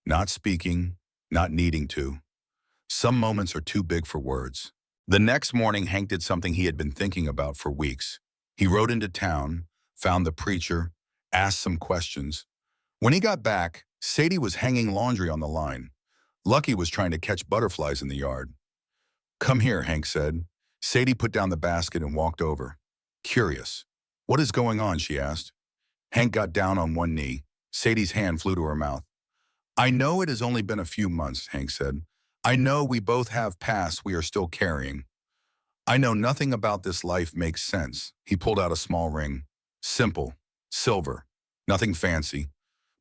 not speaking, not needing to. Some moments are too big for words. The next morning, Hank did something he had been thinking about for weeks. He rode into town, found the preacher, asked some questions. When he got back, Sadie was hanging laundry on the line. Lucky was trying to catch butterflies in the yard. "Come here," Hank said. Sadie put down the basket and walked over. Curious. "What is going on?" she asked. Hank got down on one knee. Sadie's hand flew to her mouth. "I know it has only been a few months," Hank said. "I know we both have pasts we are still carrying. I know nothing about this life makes sense." He pulled out a small ring. "Simple. Silver. Nothing fancy.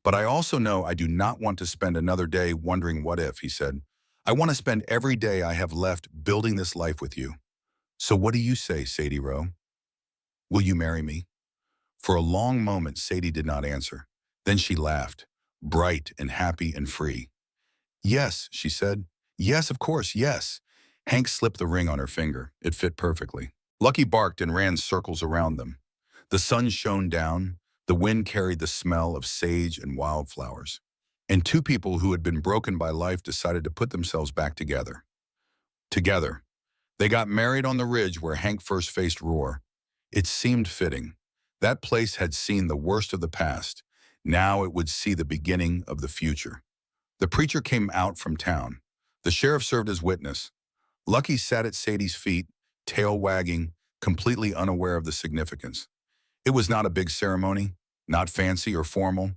But I also know I do not want to spend another day wondering what if," he said. "I want to spend every day I have left building this life with you. So what do you say, Sadie Rowe? Will you marry me?" For a long moment, Sadie did not answer. Then she laughed, bright and happy and free. "Yes," she said. "Yes, of course, yes." Hank slipped the ring on her finger. It fit perfectly. Lucky barked and ran circles around them. The sun shone down. The wind carried the smell of sage and wildflowers. And two people who had been broken by life decided to put themselves back together. Together. They got married on the ridge where Hank first faced Roar. It seemed fitting. That place had seen the worst of the past. Now it would see the beginning of the future. The preacher came out from town. The sheriff served as witness. Lucky sat at Sadie's feet, tail wagging, completely unaware of the significance. It was not a big ceremony, not fancy or formal,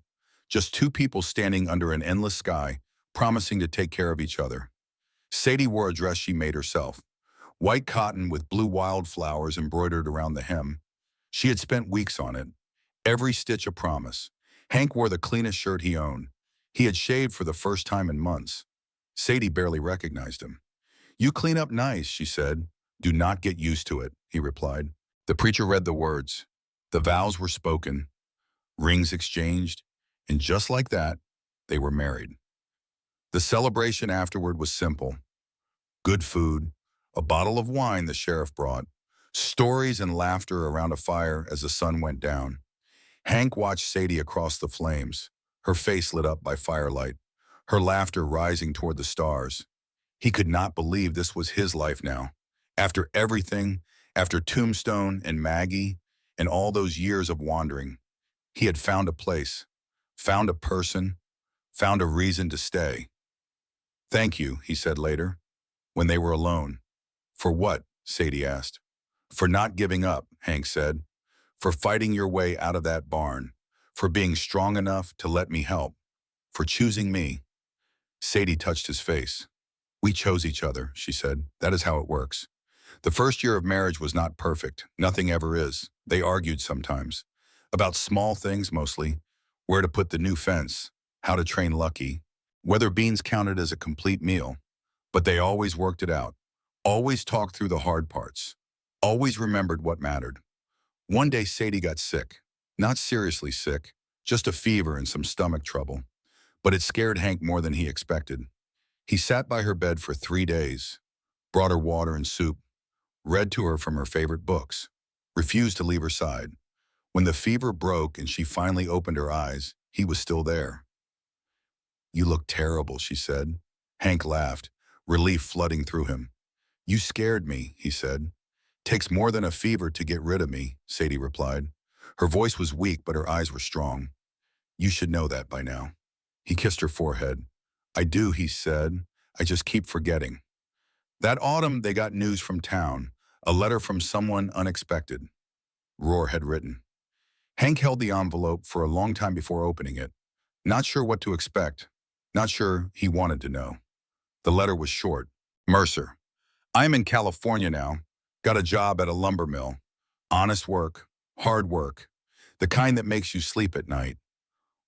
just two people standing under an endless sky, promising to take care of each other. Sadie wore a dress she made herself, white cotton with blue wildflowers embroidered around the hem. She had spent weeks on it, every stitch a promise. Hank wore the cleanest shirt he owned. He had shaved for the first time in months. Sadie barely recognized him. "You clean up nice," she said. "Do not get used to it," he replied. The preacher read the words. The vows were spoken, rings exchanged, and just like that, they were married. The celebration afterward was simple. Good food, a bottle of wine the sheriff brought, stories and laughter around a fire as the sun went down. Hank watched Sadie across the flames, her face lit up by firelight, her laughter rising toward the stars. He could not believe this was his life now. After everything, after Tombstone and Maggie, and all those years of wandering, he had found a place, found a person, found a reason to stay. "Thank you," he said later, when they were alone. "For what?" Sadie asked. "For not giving up," Hank said. "For fighting your way out of that barn. For being strong enough to let me help. For choosing me." Sadie touched his face. "We chose each other," she said. "That is how it works. The first year of marriage was not perfect. Nothing ever is. They argued sometimes. About small things mostly. Where to put the new fence. How to train Lucky. Whether beans counted as a complete meal. But they always worked it out. Always talked through the hard parts. Always remembered what mattered. One day, Sadie got sick. Not seriously sick, just a fever and some stomach trouble. But it scared Hank more than he expected. He sat by her bed for 3 days, brought her water and soup, read to her from her favorite books, refused to leave her side. When the fever broke and she finally opened her eyes, he was still there. "You look terrible," she said. Hank laughed, relief flooding through him. "You scared me," he said. "Takes more than a fever to get rid of me," Sadie replied. Her voice was weak, but her eyes were strong. "You should know that by now." He kissed her forehead. "I do," he said. "I just keep forgetting." That autumn, they got news from town, a letter from someone unexpected. Roar had written. Hank held the envelope for a long time before opening it, not sure what to expect, not sure he wanted to know. The letter was short. "Mercer, I'm in California now. Got a job at a lumber mill. Honest work, hard work, the kind that makes you sleep at night.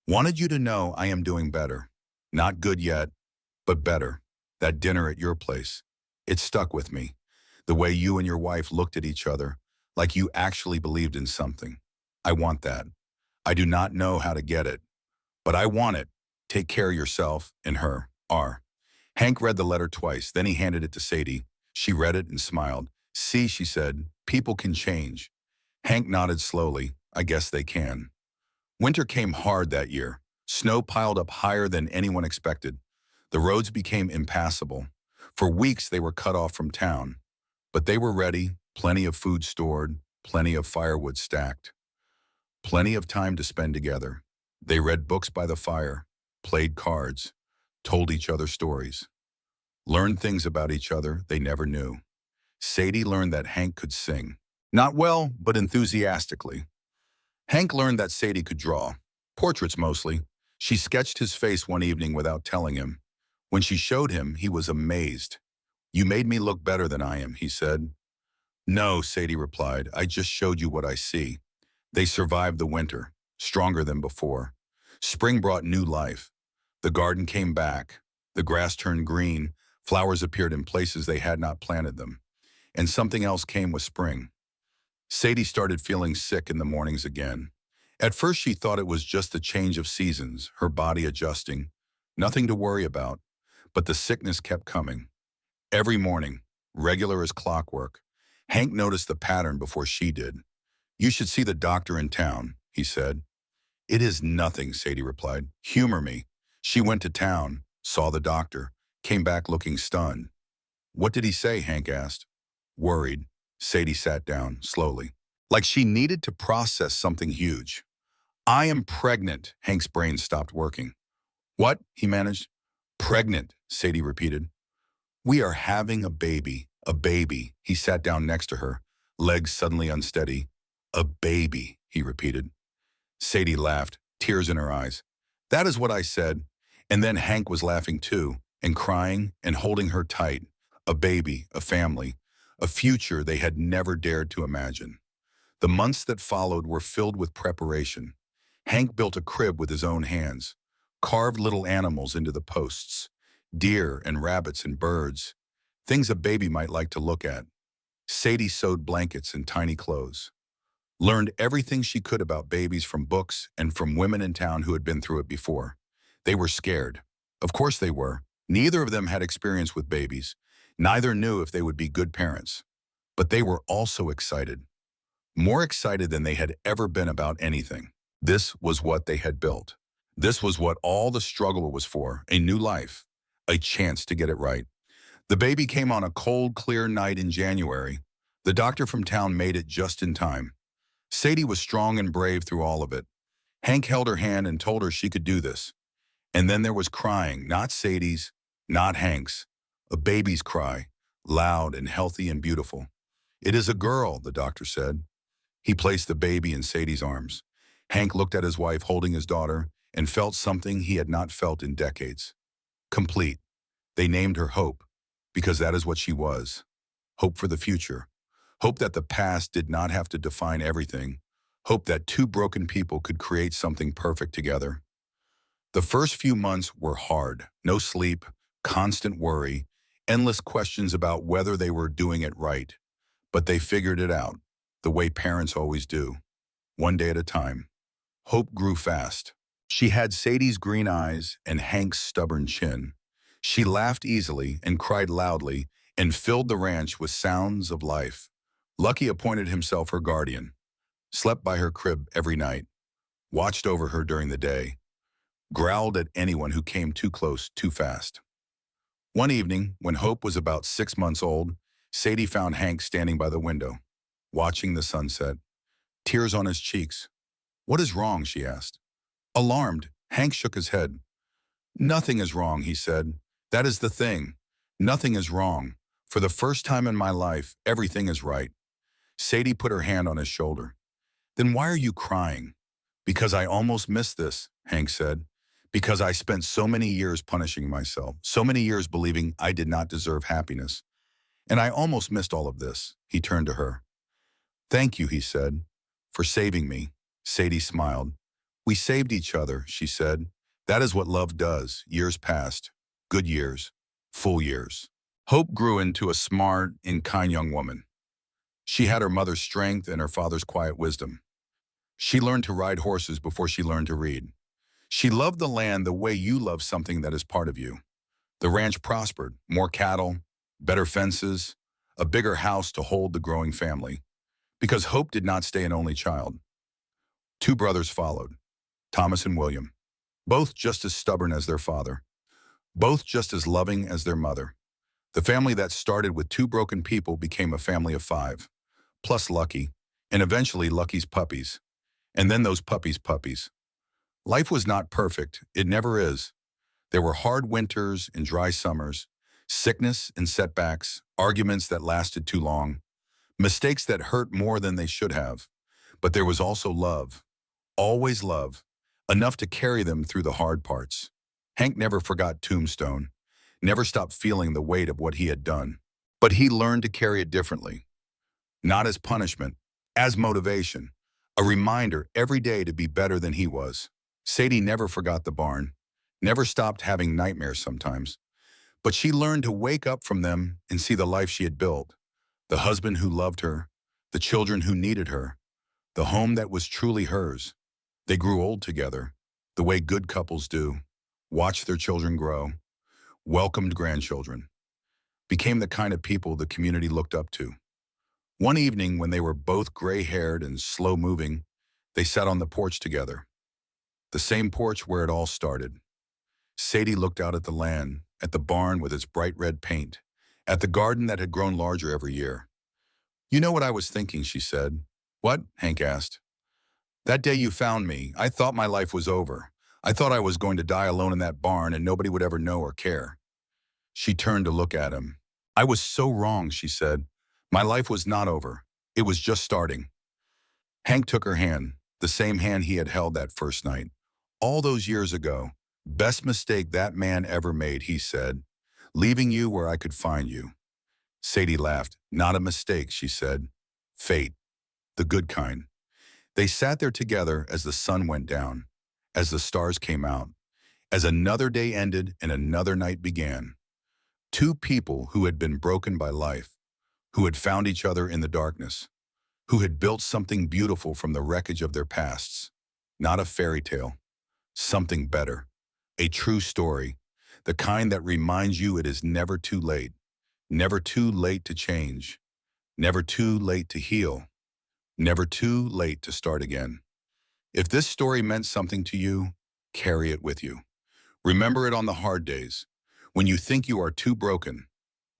Wanted you to know I am doing better. Not good yet, but better. That dinner at your place. It stuck with me. The way you and your wife looked at each other, like you actually believed in something. I want that. I do not know how to get it, but I want it. Take care of yourself and her. R." Hank read the letter twice, then he handed it to Sadie. She read it and smiled. "See," she said, "people can change." Hank nodded slowly. "I guess they can." Winter came hard that year. Snow piled up higher than anyone expected. The roads became impassable. For weeks they were cut off from town. But they were ready, plenty of food stored, plenty of firewood stacked, plenty of time to spend together. They read books by the fire, played cards, told each other stories, learned things about each other they never knew. Sadie learned that Hank could sing. Not well, but enthusiastically. Hank learned that Sadie could draw. Portraits mostly. She sketched his face one evening without telling him. When she showed him, he was amazed. "You made me look better than I am," he said. "No," Sadie replied. "I just showed you what I see." They survived the winter, stronger than before. Spring brought new life. The garden came back. The grass turned green. Flowers appeared in places they had not planted them. And something else came with spring. Sadie started feeling sick in the mornings again. At first she thought it was just a change of seasons, her body adjusting. Nothing to worry about. But the sickness kept coming. Every morning, regular as clockwork. Hank noticed the pattern before she did. "You should see the doctor in town," he said. "It is nothing," Sadie replied. "Humor me." She went to town, saw the doctor, came back looking stunned. "What did he say?" Hank asked. Worried, Sadie sat down, slowly, like she needed to process something huge. "I am pregnant." Hank's brain stopped working. "What?" he managed. "Pregnant," Sadie repeated. "We are having a baby. A baby." He sat down next to her, legs suddenly unsteady. "A baby," he repeated. Sadie laughed, tears in her eyes. "That is what I said." And then Hank was laughing too, and crying and holding her tight. A baby, a family, a future they had never dared to imagine. The months that followed were filled with preparation. Hank built a crib with his own hands, carved little animals into the posts, deer and rabbits and birds, things a baby might like to look at. Sadie sewed blankets and tiny clothes, learned everything she could about babies from books and from women in town who had been through it before. They were scared. Of course they were. Neither of them had experience with babies. Neither knew if they would be good parents. But they were also excited. More excited than they had ever been about anything. This was what they had built. This was what all the struggle was for, a new life, a chance to get it right. The baby came on a cold, clear night in January. The doctor from town made it just in time. Sadie was strong and brave through all of it. Hank held her hand and told her she could do this. And then there was crying, not Sadie's, not Hank's. A baby's cry, loud and healthy and beautiful. "It is a girl," the doctor said. He placed the baby in Sadie's arms. Hank looked at his wife holding his daughter and felt something he had not felt in decades. Complete. They named her Hope, because that is what she was. Hope for the future. Hope that the past did not have to define everything. Hope that two broken people could create something perfect together. The first few months were hard. No sleep, constant worry, endless questions about whether they were doing it right. But they figured it out, the way parents always do. one day at a time. Hope grew fast. She had Sadie's green eyes and Hank's stubborn chin. She laughed easily and cried loudly and filled the ranch with sounds of life. Lucky appointed himself her guardian, slept by her crib every night, watched over her during the day, growled at anyone who came too close too fast. One evening, when Hope was about 6 months old, Sadie found Hank standing by the window, watching the sunset, tears on his cheeks. "What is wrong?" she asked. Alarmed, Hank shook his head. "Nothing is wrong," he said. "That is the thing. Nothing is wrong. For the first time in my life, everything is right." Sadie put her hand on his shoulder. "Then why are you crying?" "Because I almost missed this," Hank said. "Because I spent so many years punishing myself, so many years believing I did not deserve happiness. And I almost missed all of this." He turned to her. "Thank you," he said, "for saving me." Sadie smiled. "We saved each other," she said. "That is what love does." Years passed. Good years. Full years. Hope grew into a smart and kind young woman. She had her mother's strength and her father's quiet wisdom. She learned to ride horses before she learned to read. She loved the land the way you love something that is part of you. The ranch prospered, more cattle, better fences, a bigger house to hold the growing family. Because Hope did not stay an only child. Two brothers followed, Thomas and William, both just as stubborn as their father, both just as loving as their mother. The family that started with two broken people became a family of five, plus Lucky, and eventually Lucky's puppies, and then those puppies. Life was not perfect, it never is. There were hard winters and dry summers, sickness and setbacks, arguments that lasted too long, mistakes that hurt more than they should have. But there was also love, always love, enough to carry them through the hard parts. Hank never forgot Tombstone, never stopped feeling the weight of what he had done. But he learned to carry it differently, not as punishment, as motivation, a reminder every day to be better than he was. Sadie never forgot the barn, never stopped having nightmares sometimes, but she learned to wake up from them and see the life she had built, the husband who loved her, the children who needed her, the home that was truly hers. They grew old together, the way good couples do, watched their children grow, welcomed grandchildren, became the kind of people the community looked up to. One evening, when they were both gray-haired and slow-moving, they sat on the porch together, the same porch where it all started. Sadie looked out at the land, at the barn with its bright red paint, at the garden that had grown larger every year. "You know what I was thinking," she said. "What?" Hank asked. "That day you found me, I thought my life was over. I thought I was going to die alone in that barn and nobody would ever know or care." She turned to look at him. "I was so wrong," she said. "My life was not over. It was just starting." Hank took her hand, the same hand he had held that first night. "All those years ago, best mistake that man ever made," he said, "leaving you where I could find you." Sadie laughed. "Not a mistake," she said. "Fate. The good kind." They sat there together as the sun went down, as the stars came out, as another day ended and another night began. Two people who had been broken by life, who had found each other in the darkness, who had built something beautiful from the wreckage of their pasts. Not a fairy tale, something better, a true story, the kind that reminds you it is never too late to change, never too late to heal, never too late to start again. If this story meant something to you, carry it with you. Remember it on the hard days, when you think you are too broken,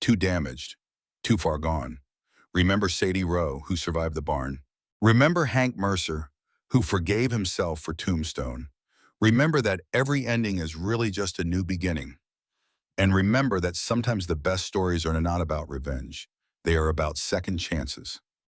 too damaged, too far gone. Remember Sadie Rowe, who survived the barn. Remember Hank Mercer, who forgave himself for Tombstone. Remember that every ending is really just a new beginning. And remember that sometimes the best stories are not about revenge. They are about second chances.